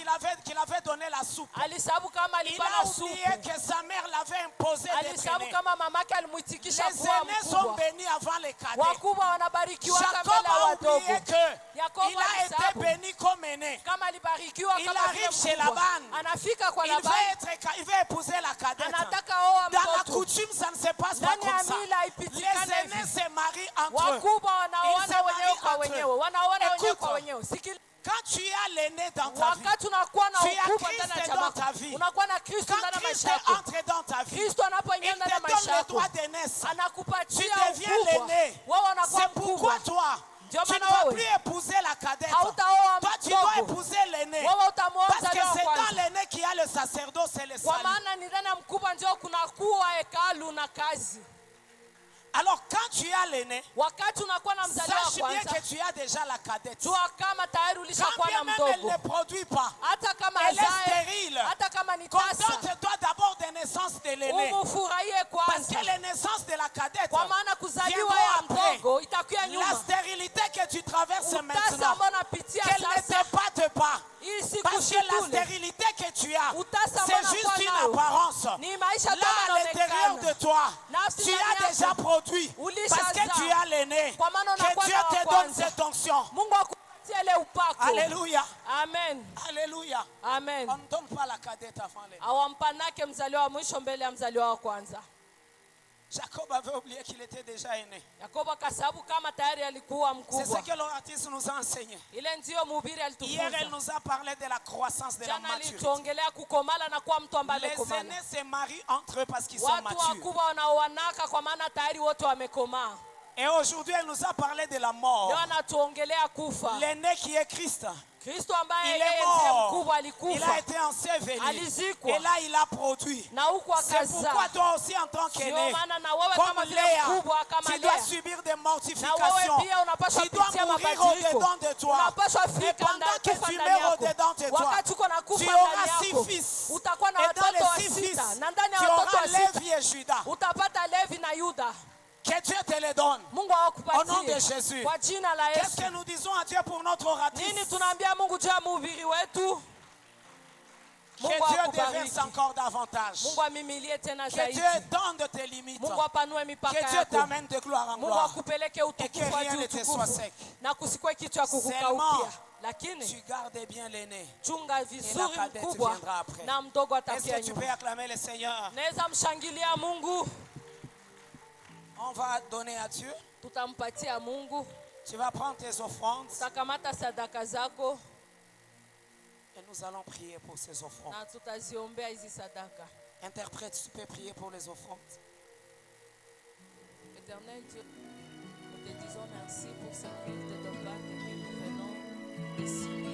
qu'il avait donné la soupe. Alisahabu kama Il alipana a oublié supu. que sa mère l'avait imposé d'être Alisahabu aîné. kama mamake alimuitikisha Les kuwa aînés sont mkubwa. bénis avant les cadets. Wakubwa wanabarikiwa kama Jacob mbele ya a wadogo. oublié que Yakobo il a été alisahabu béni comme aîné. kama alibarikiwa Il kama arrive vile chez mkubwa. Laban. Anafika kwa Il veut, Labani, il veut épouser la cadette. anataka oa Dans la mtoto. coutume, ça ne se passe pas Ndani comme ya ça. mila haipitikane Les aînés hivi. se marient entre eux. Wakubwa Ils wanaoana se wenyewe marient kwa entre wenyewe, eux. wanaoana wenyewe Écoute, kwa wenyewe. Sikiliza, quand tu as l'aîné dans ta vie, wakati unakuwa na tu as ukubwa Christ ndani ya dans chama ta vie. unakuwa na Kristo quand ndani ya Christ maisha est yako. entré dans ta vie, Kristo anapoingia il ndani ya te maisha donne le yako, droit d'aînesse. Tu anakupatia deviens ukubwa. l'aîné. Wewe unakuwa C'est pourquoi mkubwa. toi, Ndio tu ne maana vas wewe plus épouser la cadette. hautaoa Toi, tu dois mdogo. épouser l'aîné. Wewe utamuoa Parce que mzaliwa wa c'est dans kwanza. l'aîné qu'il y a le sacerdoce et le Kwa salut. maana ni ndani ya mkubwa ndio kunakuwa hekalu na kazi. Alors quand tu as l'aîné, Wakati unakuwa na mzaliwa wa sache bien kwanza, que tu as déjà la cadette. jua kama tayari Quand ulishakuwa bien na même elle mdogo. ne produit pas, Hata kama elle est azae, stérile. hata kama ni tasa, Contente-toi d'abord des naissances de l'aîné. umufurahie Parce kwanza. que les naissances de la cadette petite kwa maana kuzaliwa viendront ya après. mdogo itakuya La nyuma. stérilité que tu traverses Utasa maintenant, ambao napitia qu'elle ne sasa te batte pas. ili Parce que la sikushitule. stérilité que tu as, Utasa c'est ambao juste nakuwa une nayo apparence. ni maisha Là, kama à l'intérieur de inaonekana. toi, Nafsi tu ndani as yako. déjà produit. Ulisha Parce que zaa. tu as l'aîné. Kwa maana Que unakuwa Dieu na wa te donne kwanza. cette onction. Mungu akupatie ile upako. Alléluia. Amen. Alléluia. Amen. On ne donne pas la cadette avant les. Awampanake mzaliwa wa mwisho mbele ya mzaliwa wa kwanza. Jacob avait oublié qu'il était déjà aîné. Yakobo kasabu kama tayari alikuwa C'est ce mkubwa. que l'oratrice nous a enseigné. Ile ndio mhubiri Hier, elle alitufunza. nous a parlé de la croissance de la Jana maturité. alituongelea kukomala na kuwa mtu ambaye Les amekomala. aînés se marient entre eux parce qu'ils sont Watu matures. wakubwa wanaoanaka kwa maana tayari wote wamekomaa. Et aujourd'hui, elle nous a parlé de la mort. Leo anatuongelea kufa. L'aîné qui est Christ, Kristo ambaye il est yeye ndiye mort. mkubwa Il alikufa. a été enseveli. Alizikwa. Et là, il a produit. Na huku C'est pourquoi akazaa. toi aussi, en tant Ndio qu'aîné, maana na wewe comme kama vile Léa, mkubwa kama tu dois Lea. subir des Na mortifications. wewe pia unapaswa Tu dois kupitia mourir mabadiliko. au-dedans de toi. Unapaswa Et fika pendant ndani que kufa tu ndani meurs yako. au-dedans de toi, Wakati uko na tu kufa auras ndani 6 yako. fils. Utakuwa na Et dans watoto wa les 6 fils, sita. Na ndani tu ya watoto auras wa sita Lévi et Judas. utapata Levi na Yuda. Que Dieu te les donne. Mungu Au nom de awakupatie. Jésus. Kwa jina la Qu'est-ce Yesu. que nous disons à Dieu pour notre oratrice? Nini tunaambia Mungu juu ya mhubiri wetu? Que Mungu Dieu akubariki. déverse encore davantage. Mungu amimilie tena Que zaidi. Dieu donne tes limites. Mungu apanue Que mipaka Dieu yako. t'amène de gloire en Mungu gloire. akupeleke Et que utukufu rien hadi ne te soit utukufu. sec. Na kusikwe kitu ya Seulement, kukukaukia. Lakini tu gardes bien l'aîné. chunga Et la vizuri cadette mkubwa viendra après. na mdogo Est-ce atakia que tu peux nyuma. acclamer le Seigneur? Naweza mshangilia Mungu, On va donner à Dieu. tutampatia Mungu, Tu vas prendre tes offrandes tutakamata sadaka zako et nous allons prier pour ces offrandes. na tutaziombea hizi sadaka. Interprète, tu peux prier pour les offrandes. Éternel Dieu, nous te disons merci pour ce culte de Pâques que nous venons de signer.